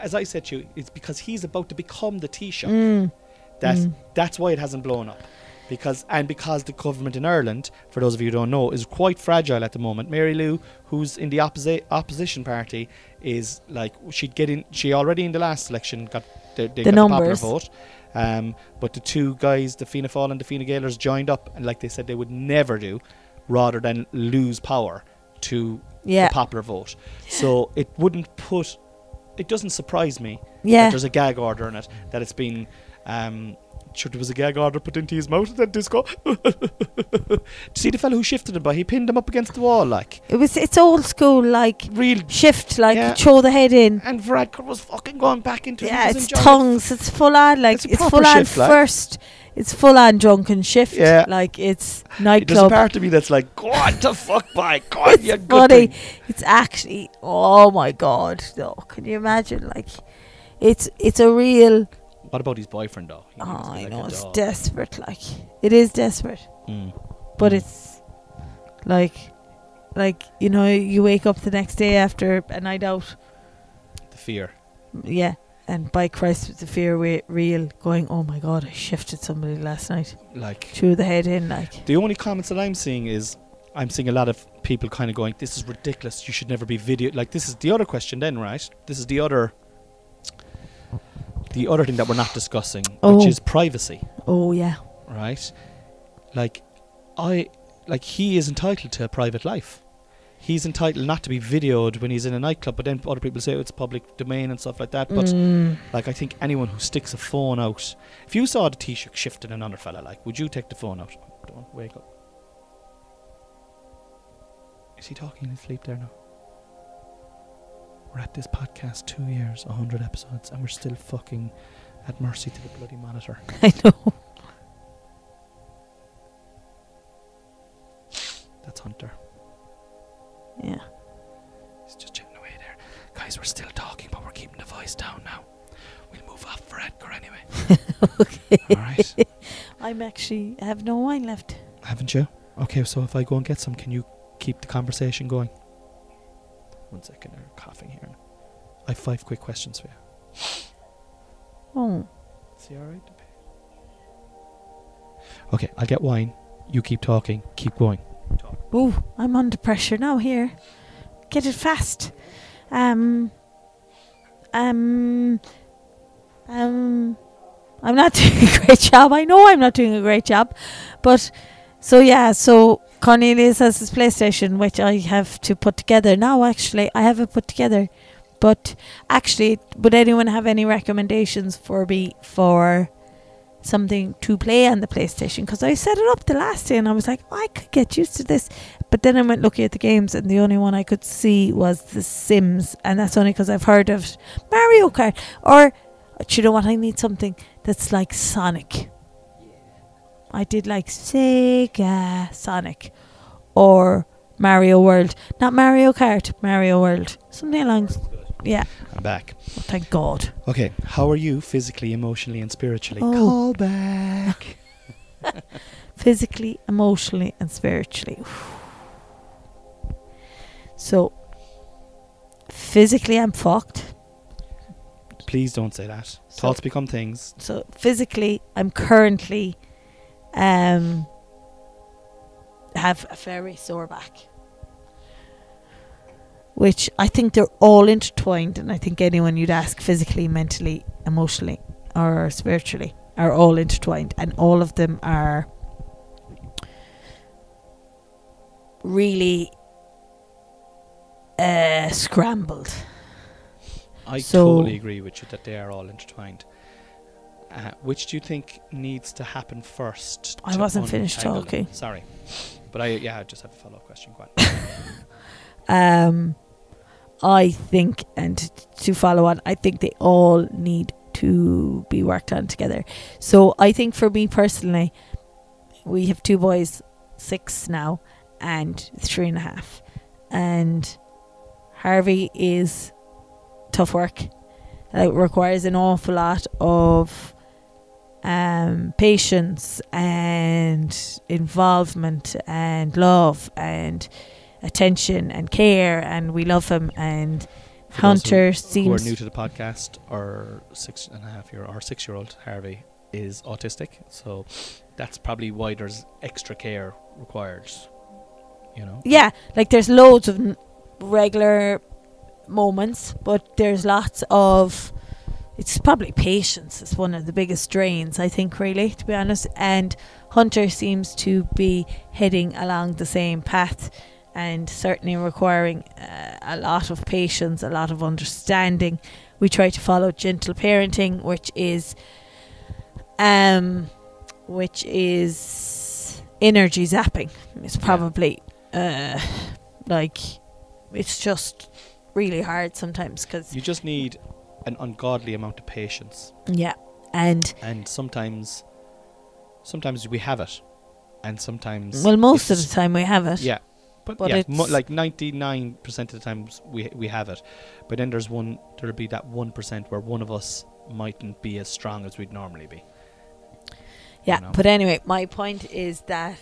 as I said to you, it's because he's about to become the Taoiseach. That's why it hasn't blown up. Because the government in Ireland, for those of you who don't know, is quite fragile at the moment. Mary Lou, who's in the opposition party, is like, she already in the last election got the popular vote. But the two guys, the Fianna Fáil and the Fine Gaelers, joined up, and like they said they would never do, rather than lose power to the popular vote. So it doesn't surprise me that there's a gag order in it, that it's been sure there was a gag order put into his mouth, and then disco. See the fellow who shifted him by, he pinned him up against the wall, like. It's old school, like, real shift, like, throw the head in. And Varadkar was fucking going back into it. Yeah, it's tongues, it's full on, like, it's full on shift, like. first, it's full on drunken shift, Yeah. like, it's There's a nightclub. part of me that's like, go on to fuck by, go on, you It's good funny. thing. It's actually, oh my god, no, can you imagine, like, it's a real. What about his boyfriend, though? He Oh, must be I like know, a it's dog. desperate, like, it is desperate, but it's like, you know, you wake up the next day after a night out, The fear. yeah, and by Christ, with the fear real, going, oh my god, I shifted somebody last night, Like, threw the head in, like. the only comments that I'm seeing a lot of people kind of going, this is ridiculous, you should never be video. Like, this is the other question then, right? This is the other thing that we're not discussing, which is privacy. Oh yeah. Right? Like, he is entitled to a private life. He's entitled not to be videoed when he's in a nightclub, but then other people say it's public domain and stuff like that. But like, I think anyone who sticks a phone out, if you saw the Taoiseach shifting another fella, like, would you take the phone out? Don't wake up. Is he talking in his sleep there now? We're at this podcast 2 years, 100 episodes, and we're still fucking at mercy to the bloody monitor. I know. That's Hunter. Yeah. He's just chatting away there. Guys, we're still talking, but we're keeping the voice down now. We'll move off for Edgar anyway. Okay. Alright. I have no wine left. Haven't you? Okay, so if I go and get some, can you keep the conversation going? 1 second, I'm coughing here. I have 5 quick questions for you. Oh. Is he alright? Okay, I'll get wine. You keep talking. Keep going. Ooh, I'm under pressure now here. Get it fast. I'm not doing a great job. I know I'm not doing a great job. But, so Cornelius has his PlayStation, which I have to put together. Now, actually, I have it put together. But, actually, would anyone have any recommendations for me for something to play on the PlayStation? Because I set it up the last day and I was like, I could get used to this. But then I went looking at the games and the only one I could see was The Sims. And that's only because I've heard of Mario Kart. Or, do you know what? I need something that's like Sonic. I did like Sega Sonic or Mario World. Not Mario Kart, Mario World. Something along. Yeah. I'm back. Oh, thank God. Okay, how are you physically, emotionally, and spiritually? Oh. Call back. Physically, emotionally, and spiritually. So, physically, I'm fucked. Please don't say that. So- Thoughts become things. So, physically, I'm currently have a very sore back, which I think they're all intertwined, and I think anyone you'd ask physically, mentally, emotionally, or spiritually are all intertwined, and all of them are really scrambled. I So- totally agree with you that they are all intertwined. Which do you think needs to happen first? I to wasn't finished untangle them? talking. Sorry. But I just have a follow-up question. Go on. I think, and to follow on, I think they all need to be worked on together. So I think for me personally, we have 2 boys, 6 now and 3.5, and Harvey is tough work. It requires an awful lot of patience and involvement and love and attention and care, and we love him. And For Hunter those who are seems new to the podcast, our 6-year-old Harvey is autistic, so that's probably why there's extra care required. You know. yeah, like there's loads of regular moments, but there's lots of, it's probably patience is one of the biggest strains, I think, really, to be honest. And Hunter seems to be heading along the same path, and certainly requiring a lot of patience, a lot of understanding. We try to follow gentle parenting, which is energy zapping. It's probably like, it's just really hard sometimes, because You just need an ungodly amount of patience. yeah, and sometimes we have it, and sometimes well, most of it's- the time we have it. yeah, but But yeah, it's- like 99% of the times we have it, but then there'll be that 1% where one of us mightn't be as strong as we'd normally be. Yeah, You know? but anyway, my point is that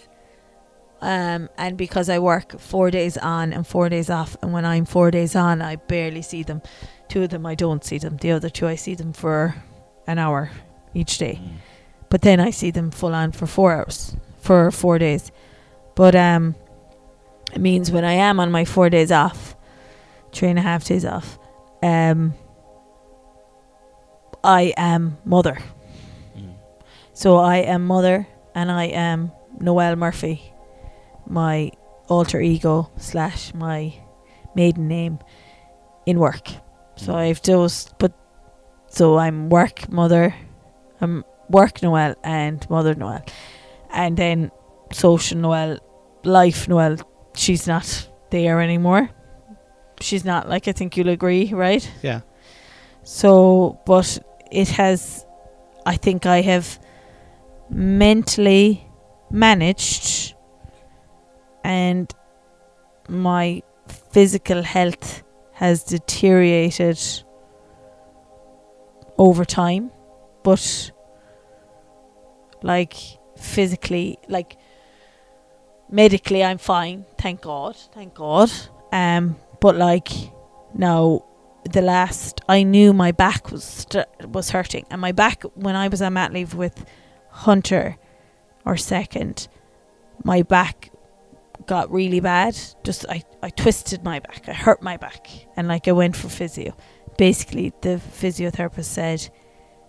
and because I work 4 days on and 4 days off, and when I'm 4 days on, I barely see them. 2 of them I don't see them. The other 2 I see them for an hour each day. But then I see them full on for 4 hours for 4 days. But it means when I am on my 4 days off, 3.5 days off, I am mother. So I am mother, and I am Noelle Murphy, my alter ego / my maiden name in work. So I've those, but so I'm work mother, I'm work Noelle and mother Noelle, and then social Noelle, life Noelle. She's not there anymore. She's not, like, I think you'll agree, right? Yeah. So, but it has, I think I have mentally managed, and my physical health has deteriorated over time, but like physically, like medically I'm fine, thank God. But like now, I knew my back was hurting, and my back, when I was on mat leave with Hunter, or second, my back got really bad. Just I twisted my back, I hurt my back, and like I went for physio. Basically the physiotherapist said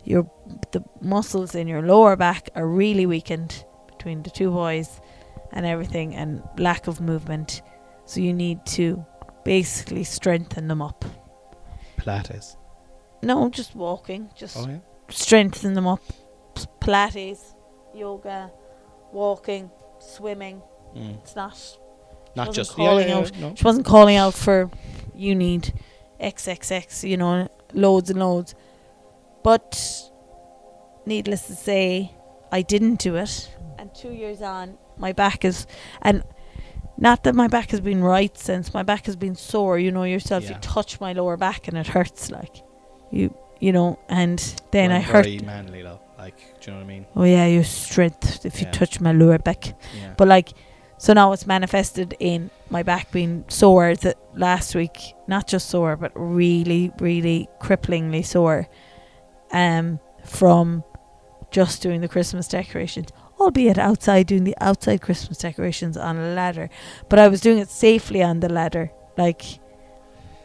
the muscles in your lower back are really weakened between the 2 boys and everything, and lack of movement, so you need to basically strengthen them up. Pilates. No, just walking, just Oh yeah. strengthen them up. Pilates, yoga, walking, swimming. It's not Not wasn't just calling out. No. She wasn't calling out for, you need XXX, you know, loads and loads. But needless to say, I didn't do it. And 2 years on, my back is, and not that my back has been right since, my back has been sore. You know yourself, Yeah. you touch my lower back and it hurts, like you know. And then Well, I hurt. very manly though. Like, do you know what I mean? Oh yeah, your strength if you Yeah. touch my lower back. Yeah. But like, so now it's manifested in my back being sore. That last week, not just sore, but really, really cripplingly sore, from just doing the Christmas decorations, albeit outside, doing the outside Christmas decorations on a ladder. But I was doing it safely on the ladder, like,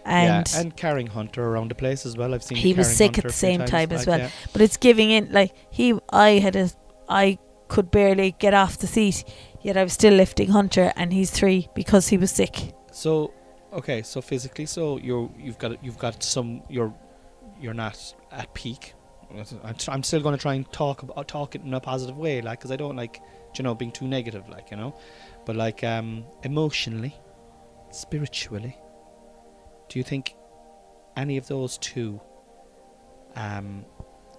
and and carrying Hunter around the place as well. I've seen he you was carrying sick Hunter at the a few same times, time as like, well. yeah. But it's giving in, like I could barely get off the seat, yet I was still lifting Hunter, and he's 3 because he was sick. So, okay, so physically, so you've got some, you're not at peak. I'm still going to try and talk it in a positive way, like, because I don't like, you know, being too negative, like, you know, but like emotionally, spiritually, do you think any of those two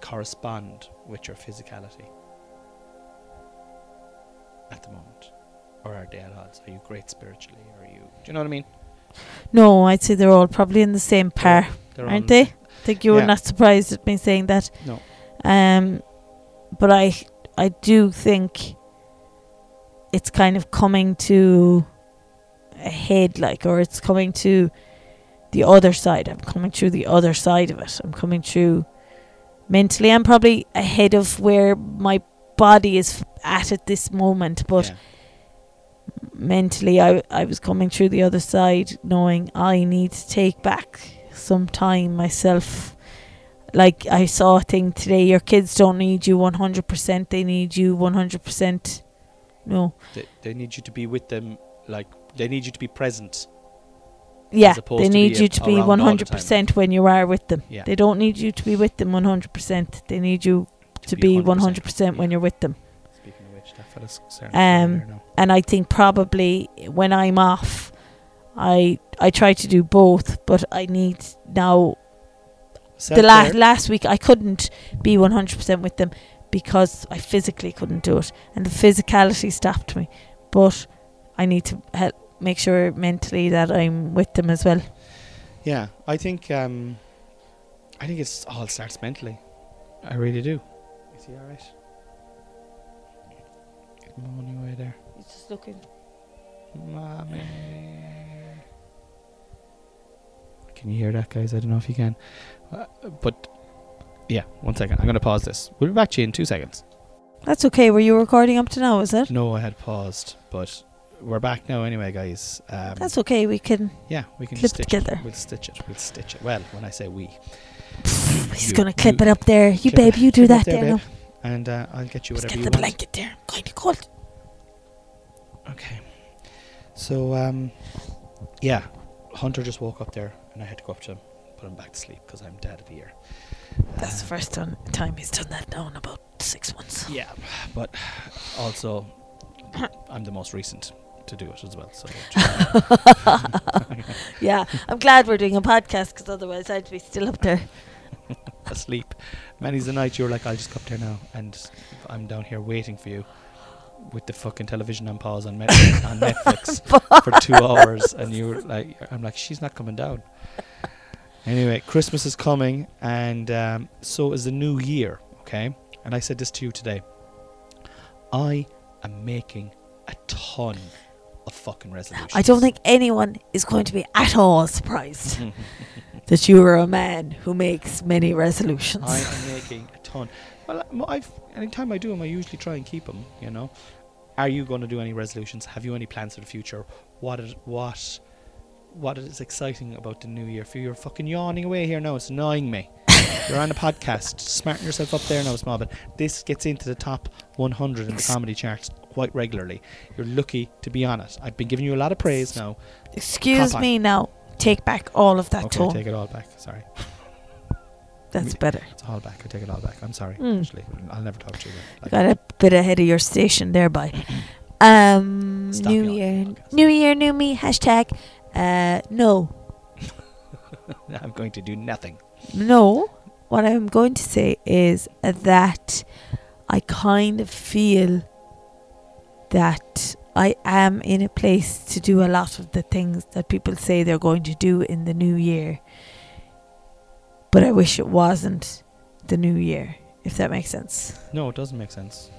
correspond with your physicality at the moment? Or are they at odds? Are you great spiritually? Or are you... Do you know what I mean? No, I'd say they're all probably in the same par, They're aren't they? I think you were Yeah. not surprised at me saying that. No. But I do think it's kind of coming to a head, like, or it's coming to the other side. I'm coming through the other side of it. I'm coming through mentally. I'm probably ahead of where my body is at this moment, but Yeah. mentally I was coming through the other side knowing I need to take back some time myself. Like, I saw a thing today, your kids don't need you 100%, they need you 100%. No. They need you to be with them, like, they need you to be present. Yeah, as opposed they to need be you to be around all the 100% when you are with them. Yeah. They don't need you to be with them 100%. They need you to be 100% when Yeah. you're with them. Speaking of which, that fella's there now. And I think probably when I'm off, I try to do both, but I need now. The last week I couldn't be 100% with them because I physically couldn't do it, and the physicality stopped me. But I need to make sure mentally that I'm with them as well. Yeah, I think it's all starts mentally. I really do. Is he alright? Get money away there. He's just looking. Mommy. Can you hear that, guys? I don't know if you can. But, yeah, 1 second. I'm going to pause this. We'll be back to you in 2 seconds. That's okay. Were you recording up to now, is it? No, I had paused, but we're back now anyway, guys. That's okay. We can. Yeah, we can clip stitch together. We'll stitch it. Well, when I say we. He's going to clip it up there. You, babe, you do that there babe. now. And I'll get you Just whatever get you the want. blanket there. I'm kind of cold. Okay. So, yeah, Hunter just woke up there, and I had to go up to him, put him back to sleep because I'm dad of the year. That's the first time he's done that now in about 6 months. Yeah, but also I'm the most recent to do it as well. So yeah, I'm glad we're doing a podcast because otherwise I'd be still up there asleep. Many's the night you're like, I'll just go up there now, and I'm down here waiting for you with the fucking television on pause on Netflix for 2 hours, and you're like, I'm like, she's not coming down. Anyway, Christmas is coming, and so is the new year, okay? And I said this to you today. I am making a ton of fucking resolutions. I don't think anyone is going to be at all surprised that you are a man who makes many resolutions. I am making a ton. Well, anytime I do them, I usually try and keep them, you know. Are you going to do any resolutions? Have you any plans for the future? What is exciting about the new year for you? You're fucking yawning away here now. It's annoying me. You're on a podcast. Smarten yourself up there now, small bit. This gets into the top 100 in the comedy charts quite regularly. You're lucky to be on it. I've been giving you a lot of praise now. Excuse me now. Take back all of that okay, tone. take it all back. Sorry. That's better. It's all back. I take it all back. I'm sorry. Actually, I'll never talk to you again. Got a bit ahead of your station there, by. Stop New year, podcast. new year, new me. Hashtag. No. I'm going to do nothing. No. What I'm going to say is that I kind of feel that I am in a place to do a lot of the things that people say they're going to do in the new year. But I wish it wasn't the new year, if that makes sense. No, it doesn't make sense.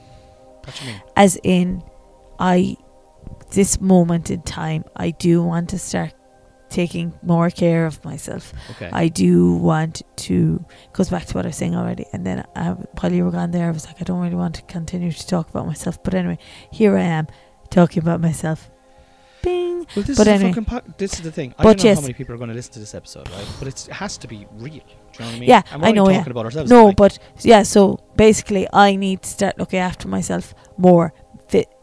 What do you mean? As in, this moment in time, I do want to start taking more care of myself. Okay. I do want to, goes back to what I was saying already, and then while you were gone there, I was like, I don't really want to continue to talk about myself, but anyway, here I am talking about myself. Bing. Well, this But is anyway. a fucking this is the thing. I But don't know yes. how many people are going to listen to this episode, right? But it has to be real. Do you know what I mean? Yeah, and we're I only know, talking yeah. about ourselves. No, like, but yeah, so basically I need to start looking after myself more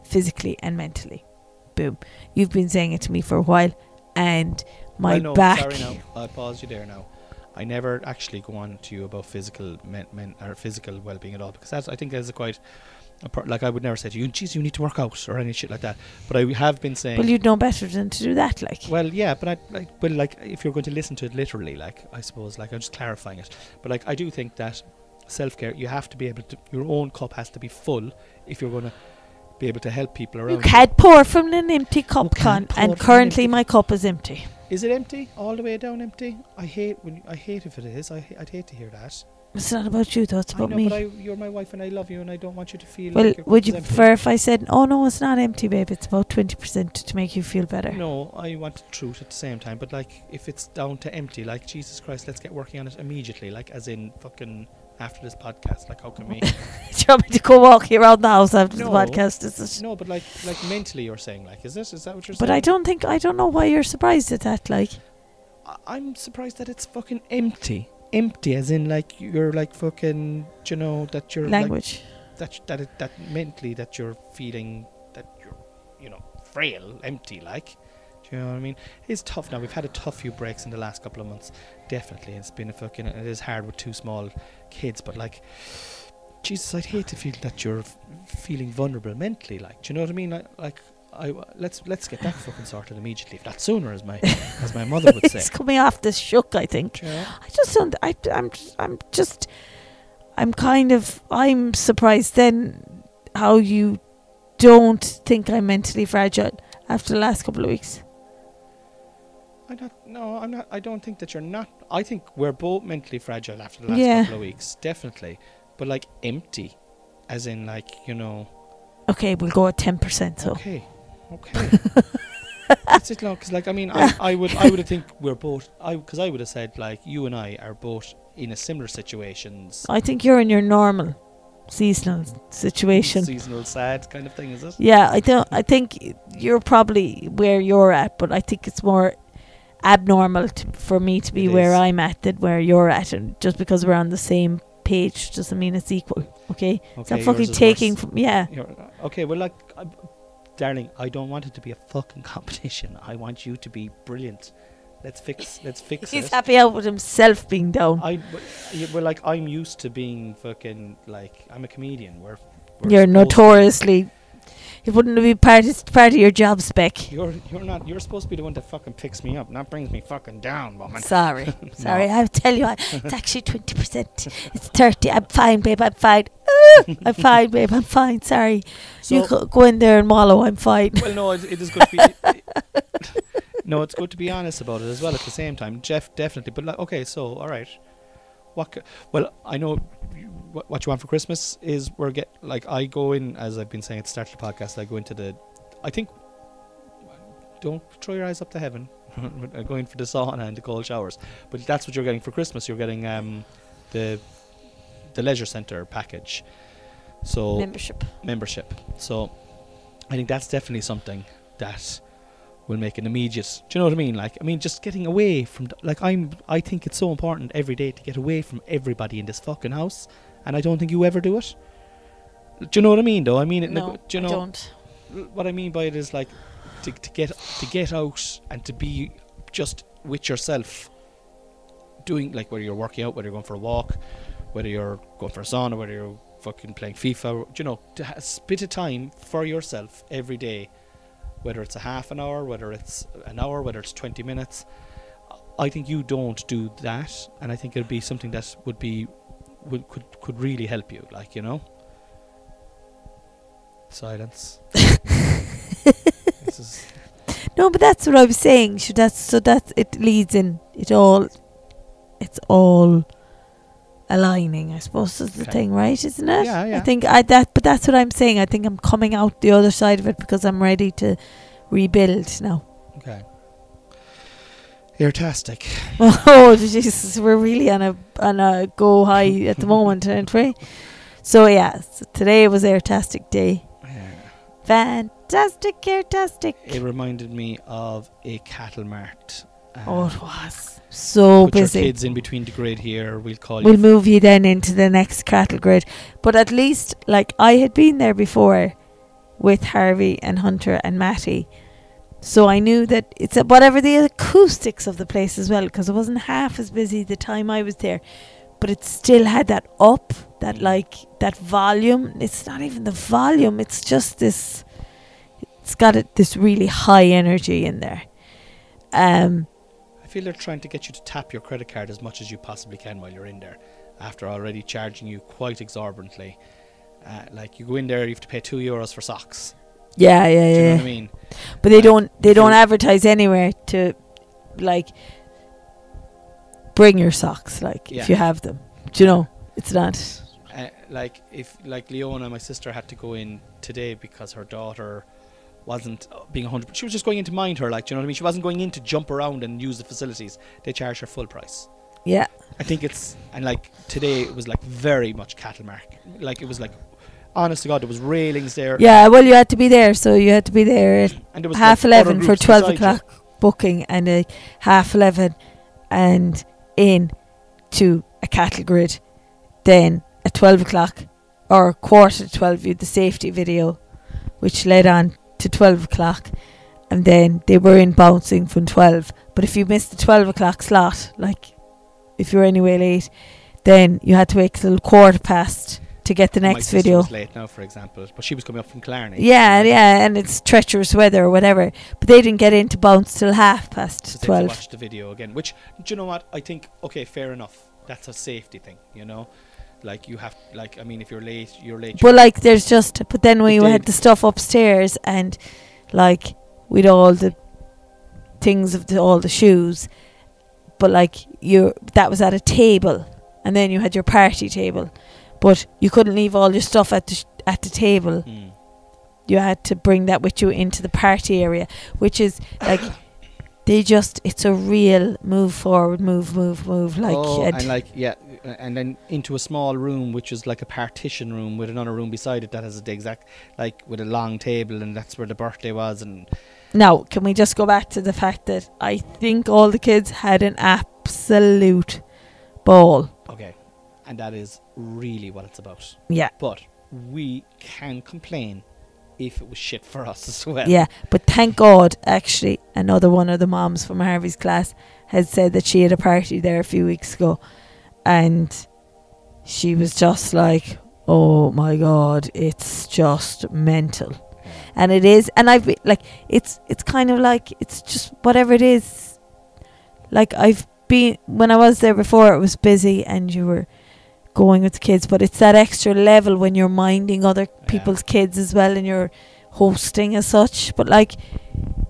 physically and mentally. Boom. You've been saying it to me for a while, and my no, back. Sorry, now I'll pause you there. Now, I never actually go on to you about physical or physical well-being at all, because I think that's a quite. Like, I would never say to you, geez, you need to work out or any shit like that. But I have been saying. Well, you'd know better than to do that, like. Well, yeah, but if you're going to listen to it literally, like, I suppose, like, I'm just clarifying it. But like, I do think that self-care, you have to be able to, your own cup has to be full if you're going to be able to help people around You can't pour from an empty cup, can't pour and from an currently empty my cup is empty. Is it empty? All the way down empty? I hate if it is. I'd hate to hear that. It's not about you though, it's about I know, me. but you're my wife and I love you and I don't want you to feel Well, like your would cup you is empty. prefer if I said, oh no, it's not empty, babe, it's about 20% to make you feel better? No, I want the truth at the same time, but like if it's down to empty, like Jesus Christ, let's get working on it immediately, like as in fucking after this podcast, like how can we? Do you want me to go walk around the house after the No. podcast? Is it? No, but like mentally you're saying, like, is that what you're saying? But I don't know why you're surprised at that, like. I'm surprised that it's fucking empty. Empty as in like you're like fucking, you know, that you're Language. like, that mentally that you're feeling that you're, you know, frail, empty, like. Do you know what I mean? It's tough now. We've had a tough few breaks in the last couple of months. Definitely. It's been it is hard with 2 small kids, but like, Jesus, I'd hate to feel that you're feeling vulnerable mentally, like. Do you know what I mean? Let's get that fucking sorted immediately. If not sooner, as my mother would say. It's coming off this shook, I think. Do you know? I just don't. I'm surprised then how you don't think I'm mentally fragile after the last couple of weeks. I'm not. I don't think that you're not. I think we're both mentally fragile after the last couple of weeks, definitely. But like empty, as in like, you know. Okay, we'll go at 10%. So. Okay. That's it, because like I mean, I would have think we're both. Because I would have said like you and I are both in a similar situations. I think you're in your normal seasonal situation. Seasonal sad kind of thing, is it? Yeah, I think you're probably where you're at, but I think it's more abnormal for me to be where I'm at than where you're at, and just because we're on the same page doesn't mean it's equal. Okay, so I'm fucking taking from okay, well, like, darling, I don't want it to be a fucking competition. I want you to be brilliant. Let's fix He's it. happy out with himself being down. Well, like, I'm used to being fucking, like, I'm a comedian. We're You're notoriously. It wouldn't be part of your job spec. You're not. You're supposed to be the one that fucking picks me up, not brings me fucking down, woman. Sorry. I'll tell you, it's actually 20%. It's 30. I'm fine, babe. I'm fine. I'm fine, babe. I'm fine. Sorry. So you go in there and wallow. I'm fine. Well, no, it is good to be. No, it's good to be honest about it as well. At the same time, Jeff, definitely. But like, okay, so all right. Well, I know what you want for Christmas is I go in, as I've been saying at the start of the podcast, I go into I think, don't throw your eyes up to heaven. I'm going for the sauna and the cold showers, but that's what you're getting for Christmas. You're getting the leisure centre package, so membership. So I think that's definitely something that will make an immediate. Do you know what I mean? Like, I mean, just getting away from I think it's so important every day to get away from everybody in this fucking house, and I don't think you ever do it. Do you know what I mean, though? I mean, no, do you know I don't. What I mean by it is like to get out and to be just with yourself, doing, like, whether you're working out, whether you're going for a walk, whether you're going for a sauna, whether you're fucking playing FIFA, you know, to a bit of time for yourself every day. Whether it's a half an hour, whether it's an hour, whether it's 20 minutes. I think you don't do that, and I think it'd be something that could really help you, like, you know. Silence. No, but that's what I was saying. It leads in. It's all aligning, I suppose, is the thing, right? Isn't it? Yeah. I think but that's what I'm saying. I think I'm coming out the other side of it because I'm ready to rebuild now. Okay. Airtastic. Oh Jesus, we're really on a go high at the moment, aren't we? So yeah, today was Airtastic Day. Fantastic Airtastic. It reminded me of a cattle mart. It was so put busy. Your kids in between the grid here. We'll move you then into the next cattle grid. But at least, like, I had been there before with Harvey and Hunter and Matty, so I knew that it's whatever the acoustics of the place as well, because it wasn't half as busy the time I was there, but it still had that that volume. It's not even the volume, it's just this. It's got this really high energy in there. I feel they're trying to get you to tap your credit card as much as you possibly can while you're in there. after already charging you quite exorbitantly. Like you go in there, you have to pay €2 for socks. Yeah, yeah, Do you know yeah. what I mean? But they don't advertise anywhere to, like, bring your socks, like, if you have them. Do you know? It's not. Like if like Leona, my sister, had to go in today because her daughter wasn't being 100%. She was just going in to mind her, like, do you know what I mean? She wasn't going in to jump around and use the facilities. They charge her full price. Yeah. I think and like today it was like very much cattle mark. Like it was like, honest to God, there was railings there. Yeah, well, you had to be there, so you had to be there at and there was 11:30 for 12 o'clock booking, and a 11:30 and in to a cattle grid. Then at 12 o'clock or 11:45 you had the safety video, which led on to 12 o'clock, and then they were in bouncing from 12. But if you missed the 12 o'clock slot, like if you were anyway late, then you had to wait till 15:15 to get the next video. My sister was late now, for example, but she was coming up from Killarney. Yeah, and it's treacherous weather or whatever. But they didn't get into bounce till 12:30. To watch the video again, which, do you know what? I think, okay, fair enough. That's a safety thing, you know? Like, you have, like, I mean, if you're late, you're late. But, like, but then we had the stuff upstairs, and, like, with all the things of all the shoes, but, like, that was at a table, and then you had your party table. But you couldn't leave all your stuff at the table. You had to bring that with you into the party area, which is like it's a real move forward, move. Like and then into a small room, which is like a partition room with another room beside it that has the exact, like, with a long table, and that's where the birthday was. And now, can we just go back to the fact that I think all the kids had an absolute ball. Okay. And that is really what it's about. Yeah. But we can complain if it was shit for us as well. Yeah, but thank God, actually, another one of the moms from Harvey's class had said that she had a party there a few weeks ago, and she was just like, oh my God, it's just mental. Yeah. And it is, and I've been, like, it's kind of like, it's just whatever it is. Like, when I was there before, it was busy and you were going with the kids, but it's that extra level when you're minding other people's kids as well, and you're hosting as such. But, like,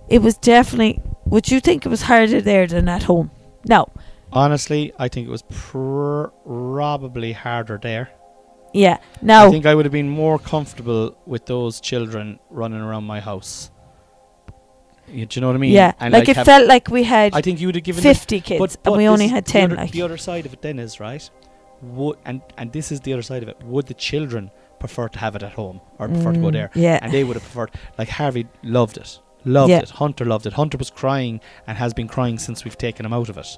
it was definitely, would you think it was harder there than at home? No. Honestly, I think it was probably harder there. Yeah. No. I think I would have been more comfortable with those children running around my house. Do you know what I mean? Yeah. And like it felt like we had, I think you would have given 50 kids, and we only had 10. The other side of it then is, right, and this is the other side of it, would the children prefer to have it at home or prefer to go there? Yeah. And they would have preferred, like, Harvey loved it. Hunter loved it. Hunter was crying and has been crying since we've taken him out of it.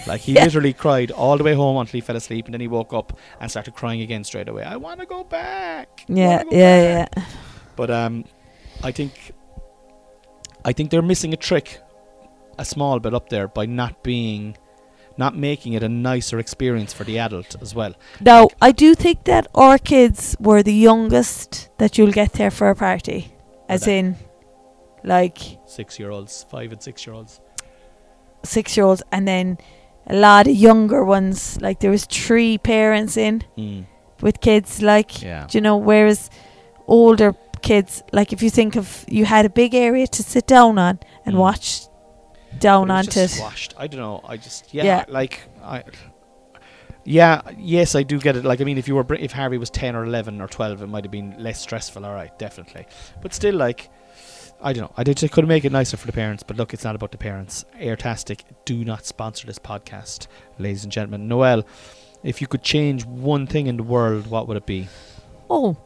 Like, he literally cried all the way home until he fell asleep, and then he woke up and started crying again straight away. I want to go back. Yeah. But I think they're missing a small bit up there by not making it a nicer experience for the adult as well. Now, like, I do think that our kids were the youngest that you'll get there for a party. As in, like, 6-year-olds, 5 and 6-year-olds. 6-year-olds, and then a lot of younger ones. Like, there was 3 parents in with kids, like, do you know, whereas older kids, like, if you think of, you had a big area to sit down on and watch down onto it. Squashed. I don't know. Yes, I do get it. Like, I mean, if Harvey was 10 or 11 or 12, it might have been less stressful. All right, definitely. But still, like, I don't know. I just could make it nicer for the parents. But look, it's not about the parents. Airtastic do not sponsor this podcast, ladies and gentlemen. Noelle, if you could change one thing in the world, what would it be? Oh.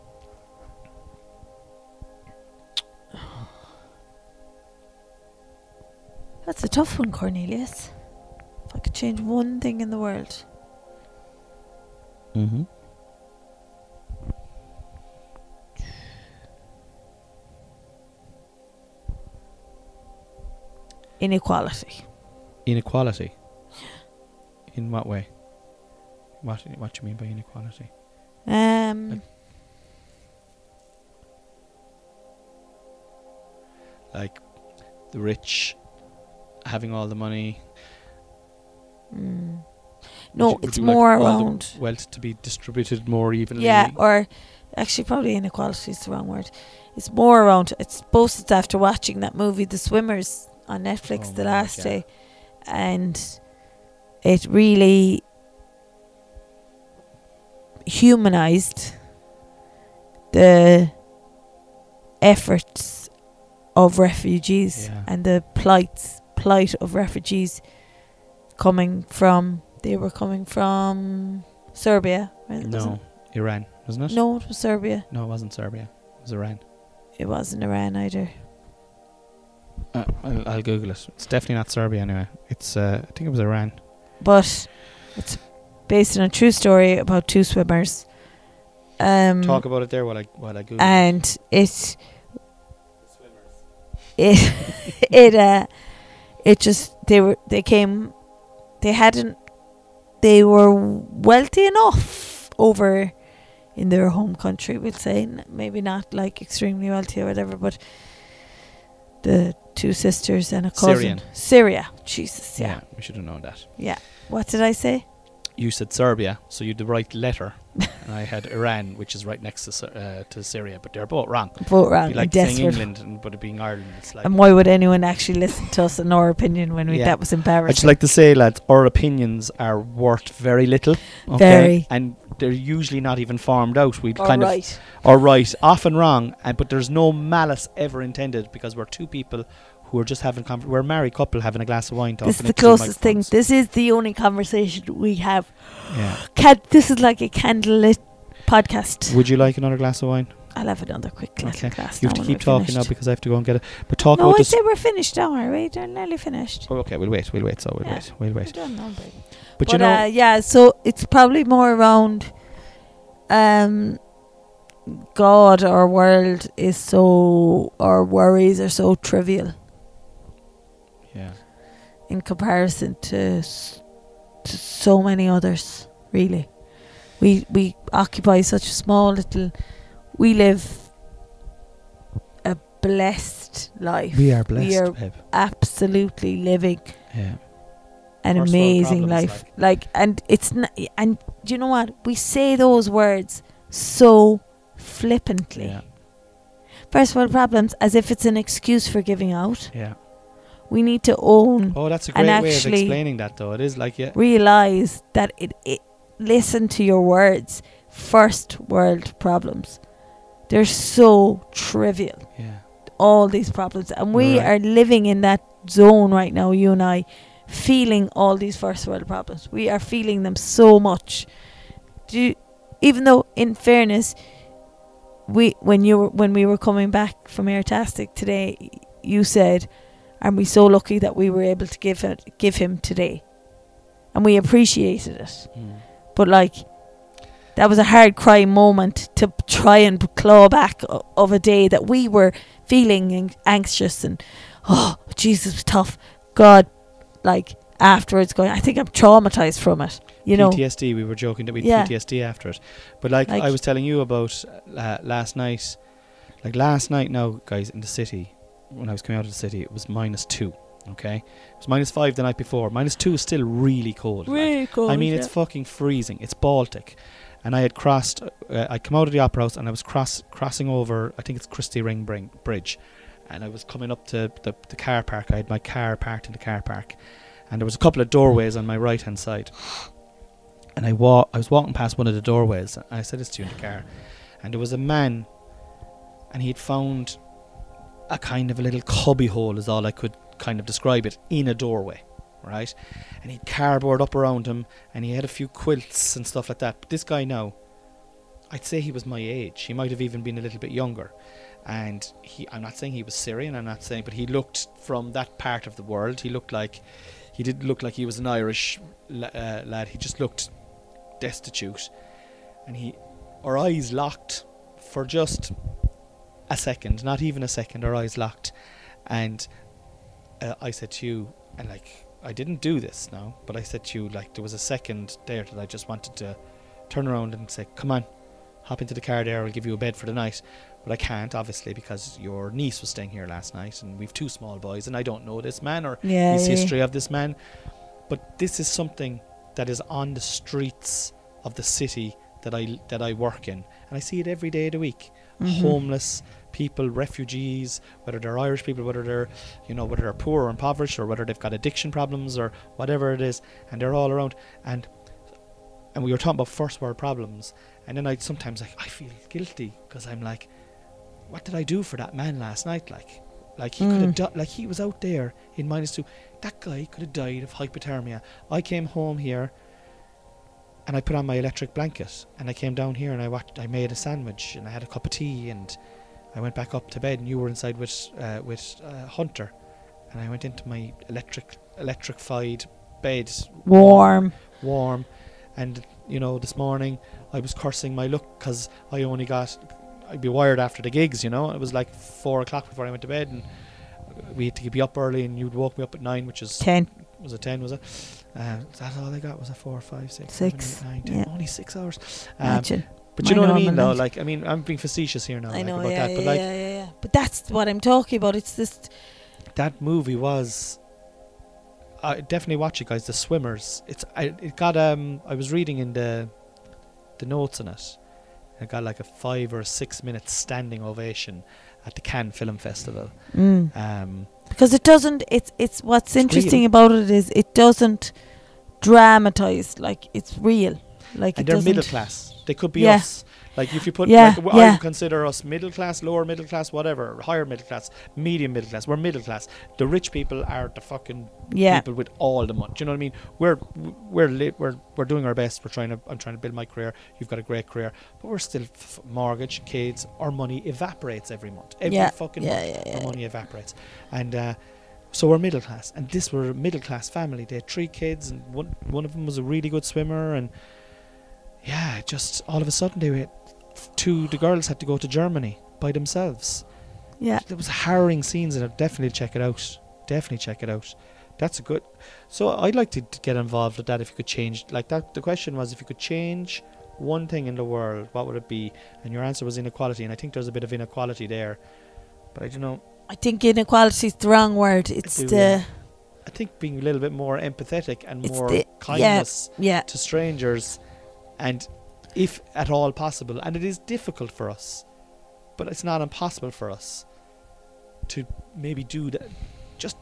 That's a tough one, Cornelius. If I could change one thing in the world. Mm-hmm. Inequality. Inequality? In what way? What do you mean by inequality? Like the rich having all the money. No, Would it's you more all the around. wealth to be distributed more evenly. Yeah, or actually probably inequality is the wrong word. It's more around. It's suppose it's after watching that movie, The Swimmers, on Netflix, Oh the my last God, yeah. day, and it really humanized the efforts of refugees Yeah. and the plight of refugees they were coming from Serbia, right? No, Iran, wasn't it? No, it was Serbia. No, it wasn't Serbia. It was Iran. It wasn't Iran either. I'll Google it. It's definitely not Serbia anyway. It's I think it was Iran. But it's based on a true story about two swimmers. Talk about it there while I Google it. And it just they were wealthy enough over in their home country, we'll say. Maybe not like extremely wealthy or whatever, but the two sisters and a cousin. Syria. Jesus, yeah. We should have known that. Yeah. What did I say? You said Serbia, so you had the right letter. And I had Iran, which is right next to Syria, but they're both wrong. Both wrong. It'd be like saying England, but it being Ireland. It's like. And why would anyone actually listen to us and our opinion when that was embarrassing? I'd just like to say, lads, our opinions are worth very little. Okay? Very. And they're usually not even formed out. We'd right. Or right, often wrong, but there's no malice ever intended because we're two people who are just having we're a married couple having a glass of wine talking. This is the closest thing. This is the only conversation we have. Yeah. This is like a candlelit podcast. Would you like another glass of wine? I'll have another quick glass. You have to keep talking now because I have to go and get it. But talk no, about I this. say we're finished, don't worry. They're nearly finished. Oh, okay, we'll wait. We'll wait. We're done, aren't we? But you know, yeah. So it's probably more around. God, our world is so. Our worries are so trivial. Yeah. In comparison to so many others, really, we occupy such a small little. We live a blessed life. We are blessed. We are babe. absolutely living Yeah. an First world amazing problems, life. And it's not. And do you know what? We say those words so flippantly. Yeah. First world problems, as if it's an excuse for giving out. Yeah. We need to own. Oh, that's a great way of explaining that, though. It is like realize that it. Listen to your words. First world problems. They're so trivial. Yeah. All these problems, and we are living in that zone right now. You and I, feeling all these first world problems. We are feeling them so much. Even though, in fairness, when we were coming back from Airtastic today, you said, "Aren't we so lucky that we were able to give him today?" And we appreciated it. But that was a hard cry moment to try and claw back of a day that we were feeling anxious and Jesus, was tough. God, afterwards going, I think I'm traumatized from it. You know, PTSD. We were joking that we had PTSD after it, but I was telling you about last night. Last night, now guys, in the city, when I was coming out of the city, it was -2. Okay, it was -5 the night before. -2 is still really cold. Really cold. I mean, it's fucking freezing. It's Baltic, and I had crossed. I'd come out of the Opera House and I was crossing over. I think it's Christie Ring Bridge, and I was coming up to the car park. I had my car parked in the car park, and there was a couple of doorways on my right hand side. And I was walking past one of the doorways, and I said this to you in the car, and there was a man, and he'd found a kind of a little cubby hole, is all I could kind of describe it, in a doorway, right? And he'd cardboard up around him, and he had a few quilts and stuff like that. But this guy now, I'd say he was my age. He might have even been a little bit younger. And I'm not saying he was Syrian, but he looked from that part of the world. He didn't look like he was an Irish lad. He just looked destitute. And our eyes locked for just a second, not even a second, our eyes locked. And I said to you, and I didn't do this now, but I said to you, there was a second there that I just wanted to turn around and say, come on, hop into the car there, I'll give you a bed for the night. But I can't, obviously, because your niece was staying here last night, and we've 2 small boys, and I don't know this man or his history of this man. But this is something that is on the streets of the city that I work in, and I see it every day of the week. Homeless people, refugees, whether they're Irish people, whether they're, whether they're poor or impoverished, or whether they've got addiction problems or whatever it is, and they're all around. And we were talking about first world problems, and then I sometimes I feel guilty because I'm like, what did I do for that man last night? Like he could have like he was out there in -2. That guy could have died of hypothermia. I came home here and I put on my electric blanket, and I came down here and I made a sandwich and I had a cup of tea, and I went back up to bed, and you were inside with Hunter, and I went into my electrified bed, warm, and this morning I was cursing my luck because I'd be wired after the gigs, It was like 4 o'clock before I went to bed, and we had to be up early, and you'd woke me up at 9, which is 10. Was it 10? Was it? Is that all I got? Was it 4, 5, 6, 6, 7, 8, 9, 10? yeah. Only 6 hours. Imagine. But you know what I mean, though. night. Like, I'm being facetious here now. I know, about yeah, that. But yeah. But that's what I'm talking about. It's just that movie was. Definitely watch it, guys. The Swimmers. It got. I was reading in the notes on it. It got like a 5 or 6 minute standing ovation at the Cannes Film Festival. Because it doesn't. It's what's interesting real. about it is it doesn't dramatize. Like, it's real. Like, and it they're doesn't. middle class. They could be Yeah. us. Like, if you put, Yeah, I yeah. would consider us middle class, lower middle class, whatever, higher middle class, medium middle class. We're middle class. The rich people are the fucking people with all the money. Do you know what I mean? We're doing our best. I'm trying to build my career. You've got a great career, but we're still mortgage, kids. Our money evaporates every month. Every fucking month, our money evaporates, and. So we're middle class, and this were a middle class family. They had 3 kids, and one of them was a really good swimmer, and just all of a sudden the girls had to go to Germany by themselves. Yeah, there was harrowing scenes in it. Definitely check it out. That's a good. So I'd like to get involved with that. If you could change, like that, the question was, if you could change one thing in the world, what would it be? And your answer was inequality, and I think there's a bit of inequality there, but I don't know. I think inequality is the wrong word. I think being a little bit more empathetic and more kindness to strangers, and if at all possible, and it is difficult for us, but it's not impossible for us to maybe do that. Just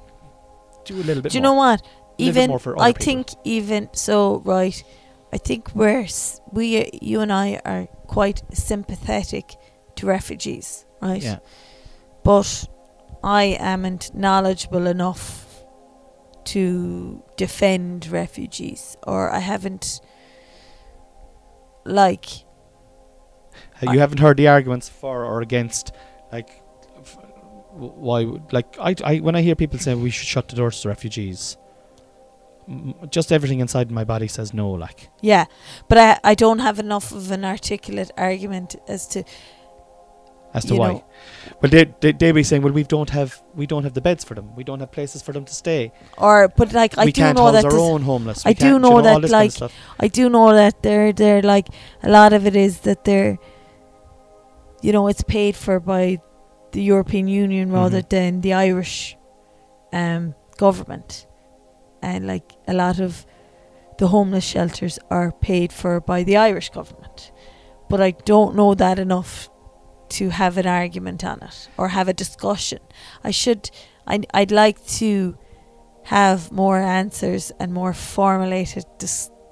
do a little bit more. Do you know what? Even I people. think even so, right? I think you and I are quite sympathetic to refugees, right? Yeah. But I amn't knowledgeable enough to defend refugees, or I haven't, like. You haven't heard the arguments for or against, like, why? Like, I when I hear people say we should shut the doors to refugees, just everything inside my body says no. Like. Yeah, but I don't have enough of an articulate argument as to why. Well, they be saying, well, we don't have the beds for them. We don't have places for them to stay. But like, I do know that our own homeless. I do know that, like, I do know that they're like, a lot of it is that they're, it's paid for by the European Union rather than the Irish government, and like a lot of the homeless shelters are paid for by the Irish government. But I don't know that enough to have an argument on it or have a discussion. I'd like to have more answers and more formulated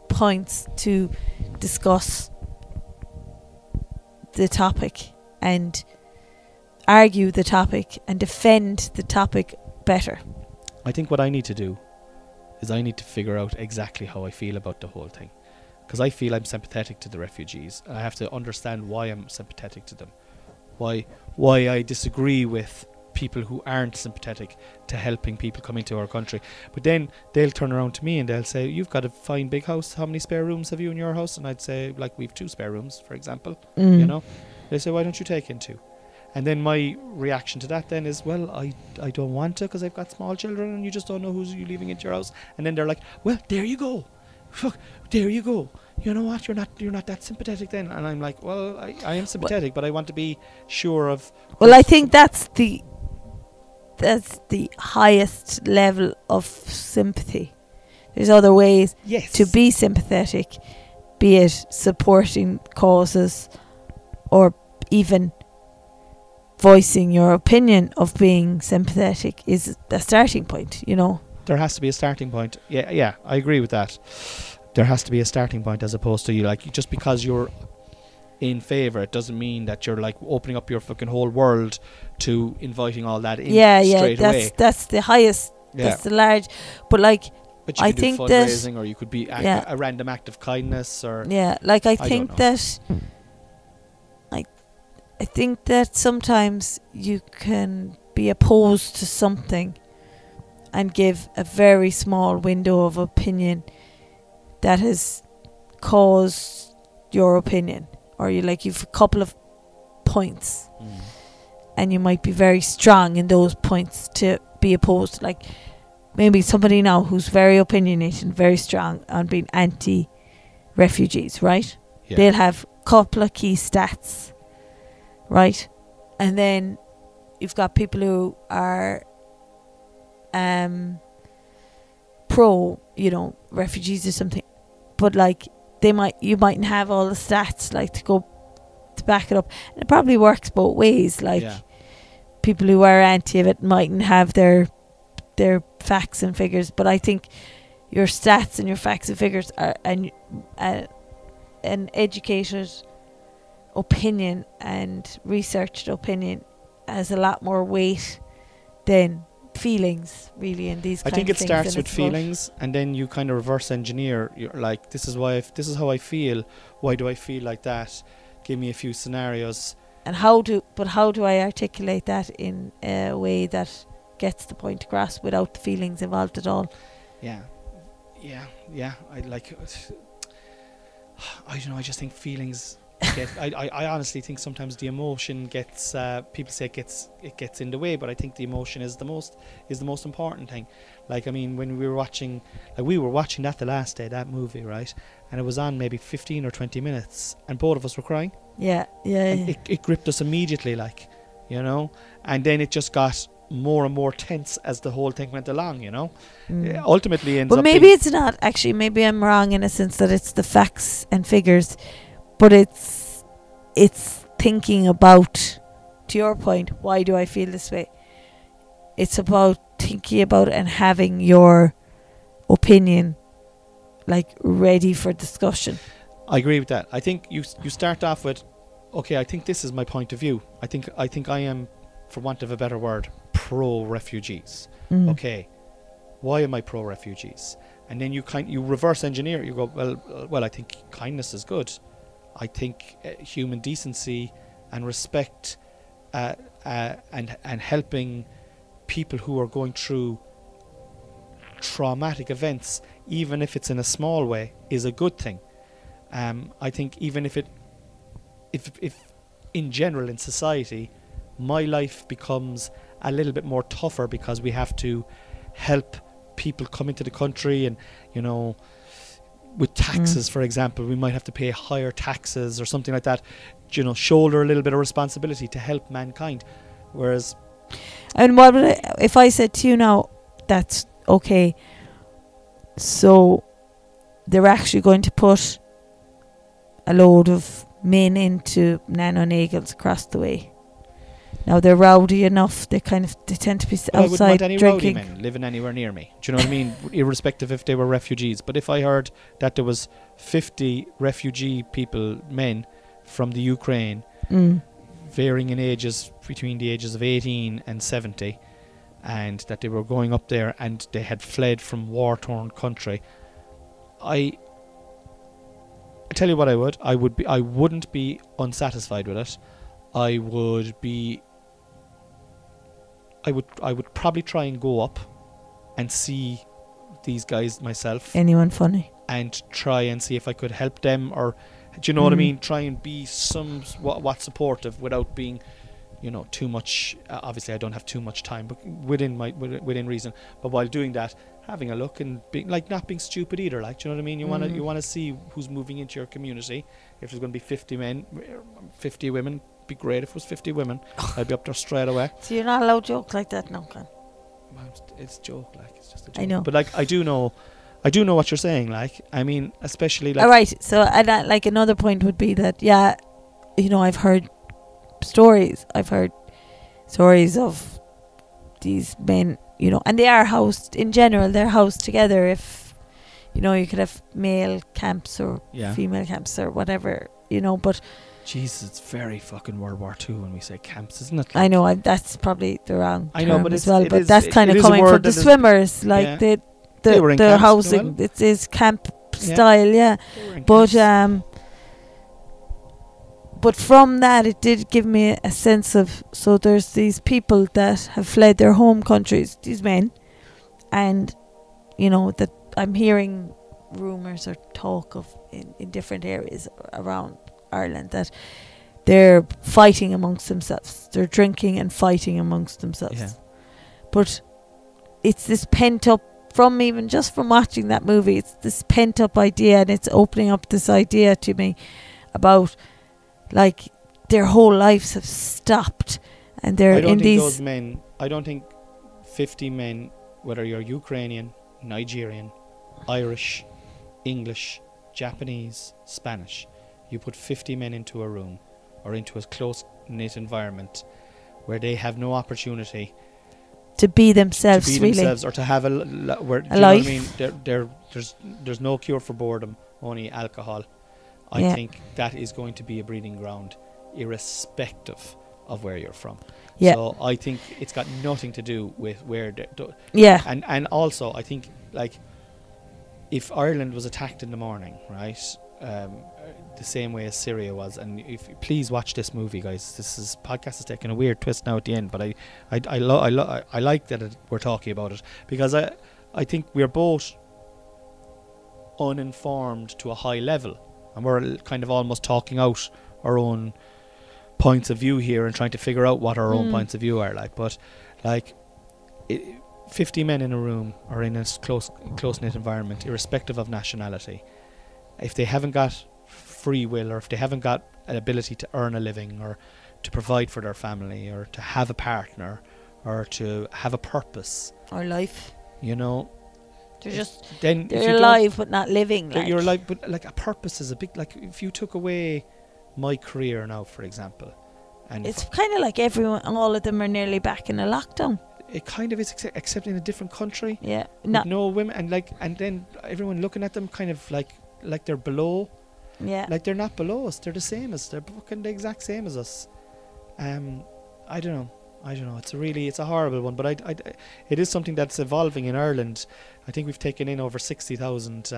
points to discuss the topic and argue the topic and defend the topic better. I think what I need to do is I need to figure out exactly how I feel about the whole thing, because I feel I'm sympathetic to the refugees, and I have to understand why I'm sympathetic to them. Why I disagree with people who aren't sympathetic to helping people coming to our country. But then they'll turn around to me and they'll say, you've got a fine big house. How many spare rooms have you in your house? And I'd say, like, we've 2 spare rooms, for example. They say, why don't you take in 2? And then my reaction to that then is, well, I don't want to, because I've got small children and you just don't know who's you leaving into your house. And then they're like, well, there you go. There you go. You know what? You're not that sympathetic then. And I'm like, well, I am sympathetic, but I want to be sure of. Well, I think that's the highest level of sympathy. There's other ways Yes. to be sympathetic, be it supporting causes or even voicing your opinion of being sympathetic is a starting point, you know. There has to be a starting point. Yeah, I agree with that. There has to be a starting point, as opposed to just because you're in favour, it doesn't mean that you're like opening up your fucking whole world to inviting all that in straight away. That's the highest. Yeah. That's the large. But like, But you I could think do that- fundraising, or you could be a random act of kindness, or yeah, like I don't think know. that I think that sometimes you can be opposed to something and give a very small window of opinion that has caused your opinion, or you've a couple of points and you might be very strong in those points to be opposed. Like maybe somebody now who's very opinionated and very strong on being anti-refugees, right? Yeah. They'll have a couple of key stats, right? And then you've got people who are pro, refugees or something, but like you mightn't have all the stats like to back it up, and it probably works both ways. Like people who are anti of it mightn't have their facts and figures, but I think your stats and your facts and figures are an educated opinion and researched opinion has a lot more weight than feelings, really, in these I kind think of it things. starts And with it's about- feelings, and then you kind of reverse engineer. You're like, this is how I feel. Why do I feel like that? Give me a few scenarios. And how do I articulate that in a way that gets the point across without the feelings involved at all? Yeah. I don't know. I just think feelings. I honestly think sometimes the emotion gets. People say it gets in the way, but I think the emotion is the most important thing. Like, I mean, when we were watching that the last day, that movie, right? And it was on maybe 15 or 20 minutes, and both of us were crying. Yeah. And it gripped us immediately, and then it just got more and more tense as the whole thing went along, Mm. Ultimately ends But up maybe being, it's not actually. Maybe I'm wrong in a sense that it's the facts and figures, but it's thinking about, to your point, why do I feel this way? It's about thinking about and having your opinion like ready for discussion. I agree with that. I think you start off with, okay, I think this is my point of view. I think I am, for want of a better word, pro-refugees. Mm. Okay, why am I pro-refugees? And then you reverse engineer. You go, well, I think kindness is good. I think human decency and respect and helping people who are going through traumatic events, even if it's in a small way, is a good thing. I think even if in general in society my life becomes a little bit more tougher because we have to help people come into the country, and with taxes, for example, we might have to pay higher taxes or something like that, shoulder a little bit of responsibility to help mankind. Whereas, and what would if I said to you now, that's okay, so they're actually going to put a load of men into Nano Nagels across the way. Now they're rowdy enough. They tend to be I wouldn't outside want any drinking. rowdy men living anywhere near me. Do you know what I mean? Irrespective if they were refugees. But if I heard that there was 50 refugee men from the Ukraine, varying in ages between the ages of 18 and 70, and that they were going up there and they had fled from war-torn country, I tell you what, I wouldn't be unsatisfied with it. I would probably try and go up and see these guys myself. Anyone funny? And try and see if I could help them, or do you know what I mean? Try and be what supportive without being, too much. Obviously, I don't have too much time, but within reason. But while doing that, having a look and being not being stupid either. Do you know what I mean? You want to see who's moving into your community. If there's going to be 50 men, 50 women. Be great if it was 50 women. I'd be up there straight away. So you're not allowed to joke like that now, Con? It's a joke, it's just a joke. I know. But I do know I do know what you're saying. Like, I mean, especially like. All right. So, like another point would be that, yeah, you know, I've heard stories. I've heard stories of these men, you know, and they are housed in general. They're housed together. If you know, you could have male camps or female camps or whatever, you know. But Jesus, it's very fucking World War II when we say camps, isn't it? Like, I know that's probably the wrong I know, term but as well. But is, that's kind of coming from the swimmers, like they were in the camps, housing. well. It is camp style, yeah. But from that, it did give me a sense of, so there's these people that have fled their home countries, these men, and, you know, that I'm hearing rumours or talk of in different areas around Ireland that they're fighting amongst themselves. They're drinking and fighting amongst themselves. Yeah. But it's this pent up, from even just from watching that movie, it's this pent up idea, and it's opening up this idea to me about, like, their whole lives have stopped, and they're in these. Those men. I don't think 50 men, whether you're Ukrainian, Nigerian, Irish, English, Japanese, Spanish, you put 50 men into a room or into a close knit environment where they have no opportunity to be themselves, or to have a life. Know what I mean? There's no cure for boredom, only alcohol. I think that is going to be a breeding ground, irrespective of where you're from. Yeah. So I think it's got nothing to do with where. And also I think, like, if Ireland was attacked in the morning, right, the same way as Syria was, and if please watch this movie, guys. This podcast is taking a weird twist now at the end, but I like that we're talking about it, because I think we're both uninformed to a high level, and we're kind of almost talking out our own points of view here and trying to figure out what our own points of view are like. But like 50 men in a room or in a close-knit environment, irrespective of nationality, if they haven't got free will, or if they haven't got an ability to earn a living, or to provide for their family, or to have a partner, or to have a purpose or life, you know, they're alive but not living. You're alive, but like a purpose is a big, like, if you took away my career now, for example, and it's kind of like all of them are nearly back in a lockdown. It kind of is, except in a different country. Yeah, no women, and then everyone looking at them kind of like they're below. Yeah, like they're not below us. They're the same as, they're fucking the exact same as us. I don't know. It's a horrible one, but it is something that's evolving in Ireland. I think we've taken in over 60,000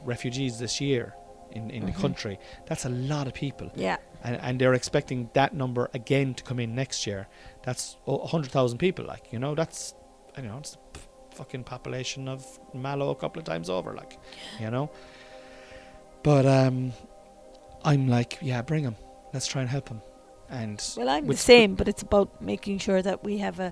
refugees this year in the country. That's a lot of people. Yeah, and they're expecting that number again to come in next year. That's 100,000 people. Like, you know, that's, I don't know, it's the fucking population of Mallow a couple of times over. Like, you know. But I'm like, yeah, bring them. Let's try and help them. And well, I'm the same, but it's about making sure that we have a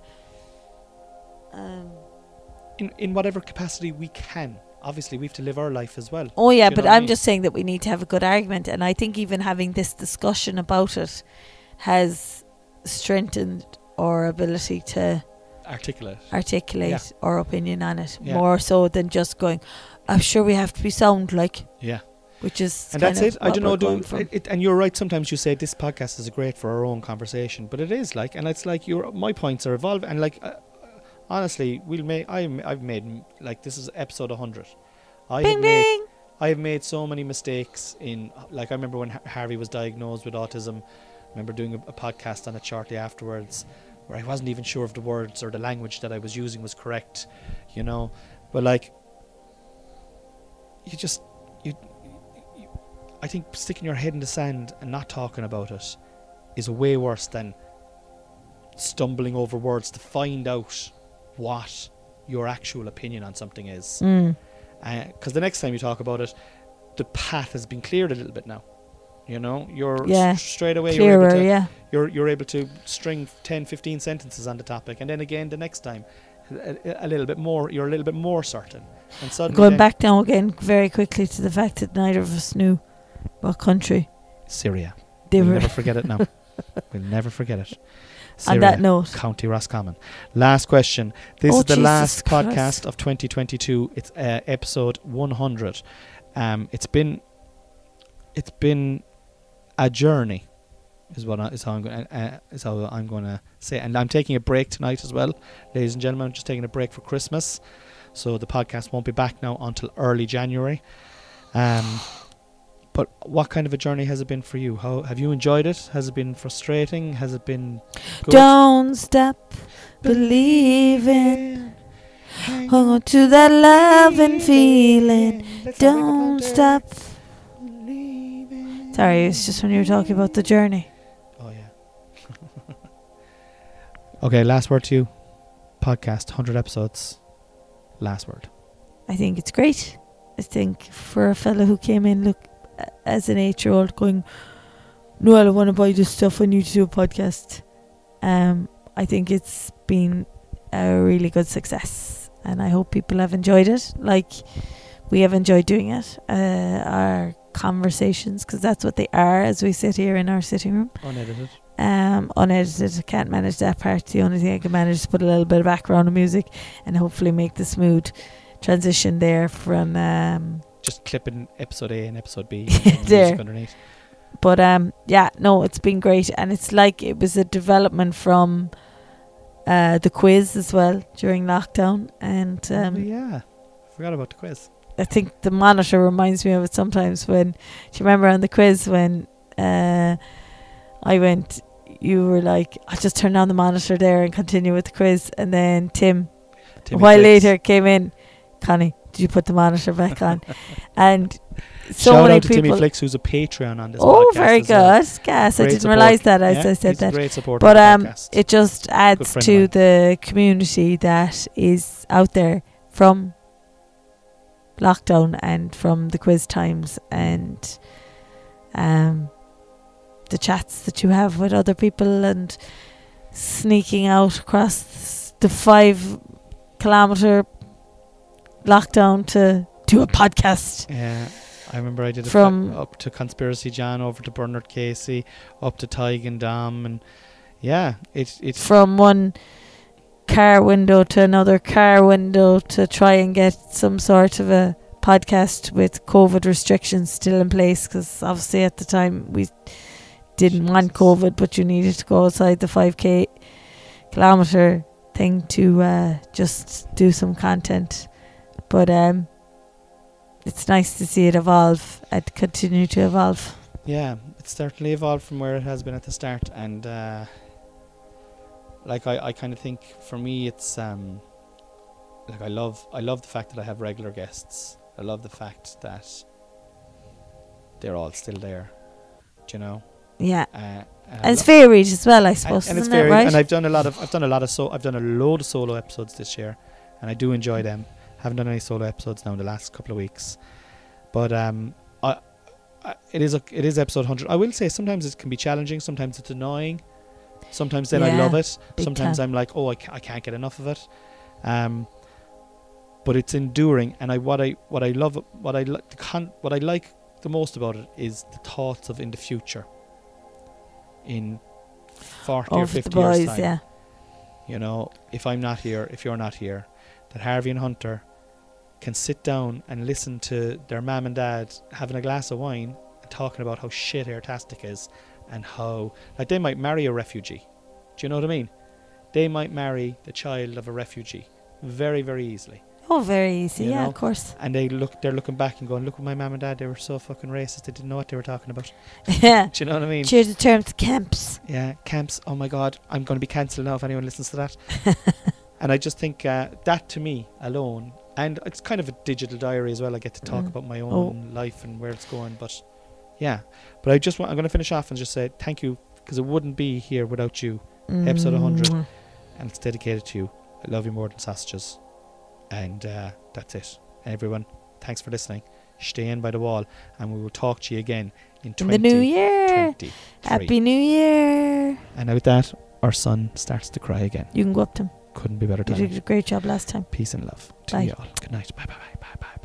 in whatever capacity we can. Obviously, we have to live our life as well. Oh yeah, but I'm just saying that we need to have a good argument, and I think even having this discussion about it has strengthened our ability to articulate our opinion on it, more so than just going, I'm sure we have to be sound, like, which is, and that's it. I don't know, and you're right. Sometimes you say this podcast is great for our own conversation, but it is, like, and it's like my points are evolving, and like honestly, I've made, like, this is episode 100. I have made so many mistakes in, like, I remember when Harvey was diagnosed with autism. I remember doing a podcast on it shortly afterwards, where I wasn't even sure if the words or the language that I was using was correct, you know. But like, I think sticking your head in the sand and not talking about it is way worse than stumbling over words to find out what your actual opinion on something is. Because the next time you talk about it, the path has been cleared a little bit now. You know, you're straight away clearer, you're able to string 10, 15 sentences on the topic, and then again the next time a little bit more, you're a little bit more certain. And suddenly going back now again very quickly to the fact that neither of us knew what country. Syria. We'll never forget it now. We'll never forget it. On that note. County Roscommon. Last question. This is the Jesus last Christ. podcast of 2022. It's episode 100. It's been a journey, is how I'm going to say. And I'm taking a break tonight as well, ladies and gentlemen. I'm just taking a break for Christmas, so the podcast won't be back now until early January. But what kind of a journey has it been for you? How have you enjoyed it? Has it been frustrating? Has it been good? Don't stop believing. Hold on to that love and feeling. Don't stop. Sorry, it's just when you were talking about the journey. Oh, yeah. Okay, last word to you. Podcast, 100 episodes. Last word. I think it's great. I think for a fella who came in, look, as an 8-year-old going, no, I don't want to buy this stuff, I need to do a podcast. I think it's been a really good success, and I hope people have enjoyed it like we have enjoyed doing it. Our conversations, because that's what they are as we sit here in our sitting room. Unedited. Unedited. I can't manage that part. The only thing I can manage is put a little bit of background music and hopefully make the smooth transition there from just clipping episode A and episode B there music underneath. But yeah, no, it's been great, and it's like it was a development from the quiz as well during lockdown, and yeah, forgot about the quiz. I think the monitor reminds me of it sometimes. When, do you remember on the quiz when I went, you were like, I'll just turn on the monitor there and continue with the quiz, and then Tim a while later came in, Connie, did you put the monitor back on? And so shout many out to people. Timmy Flicks, who's a Patreon on this podcast. Oh, very good. Well. Gas, I Great didn't support. realise that as I said he's that. A great supporter But of the podcast. it just adds friend to of the community that is out there from lockdown and from the quiz times, and the chats that you have with other people, and sneaking out across the 5-kilometre lockdown to do a podcast. Yeah, I remember I did From up to Conspiracy John, over to Bernard Casey, up to Tig and Dom, and yeah, it's from one car window to another car window to try and get some sort of a podcast with COVID restrictions still in place, because obviously at the time we didn't want COVID, but you needed to go outside the 5-kilometre thing to just do some content. But it's nice to see it evolve and continue to evolve. Yeah, it's certainly evolved from where it has been at the start, and like I kind of think for me it's like I love the fact that I have regular guests. I love the fact that they're all still there, do you know. Yeah, and it's varied as well, I suppose. And it's isn't it, varied, right? and I've done a load of solo episodes this year, and I do enjoy them. Haven't done any solo episodes now in the last couple of weeks, but it is episode 100. I will say sometimes it can be challenging, sometimes it's annoying, sometimes then I love it, sometimes I'm like, oh, I can't get enough of it, but it's enduring. And what I like the most about it is the thoughts of in the future, in 40 or 50 years time. Yeah. You know, if I'm not here, if you're not here, that Harvey and Hunter can sit down and listen to their mum and dad having a glass of wine and talking about how shit Airtastic is, and how, like, they might marry a refugee. Do you know what I mean? They might marry the child of a refugee very, very easily. Oh, very easy, you yeah, know? Of course. And they're looking back and going, look at my mum and dad, they were so fucking racist, they didn't know what they were talking about. Yeah. Do you know what I mean? Cheers the terms camps. Yeah, camps. Oh my God, I'm going to be cancelled now if anyone listens to that. And I just think that to me alone, and it's kind of a digital diary as well. I get to talk about my own life and where it's going. But yeah, but I'm going to finish off and just say thank you, because it wouldn't be here without you. Episode 100, and it's dedicated to you. I love you more than sausages. And that's it. And everyone, thanks for listening. Stay in by the wall, and we will talk to you again in the new year. Happy New Year. And with that, our son starts to cry again. You can go up to him. Couldn't be better time. You did a great job last time. Peace and love to Bye. you all. Good night. Bye bye bye bye bye.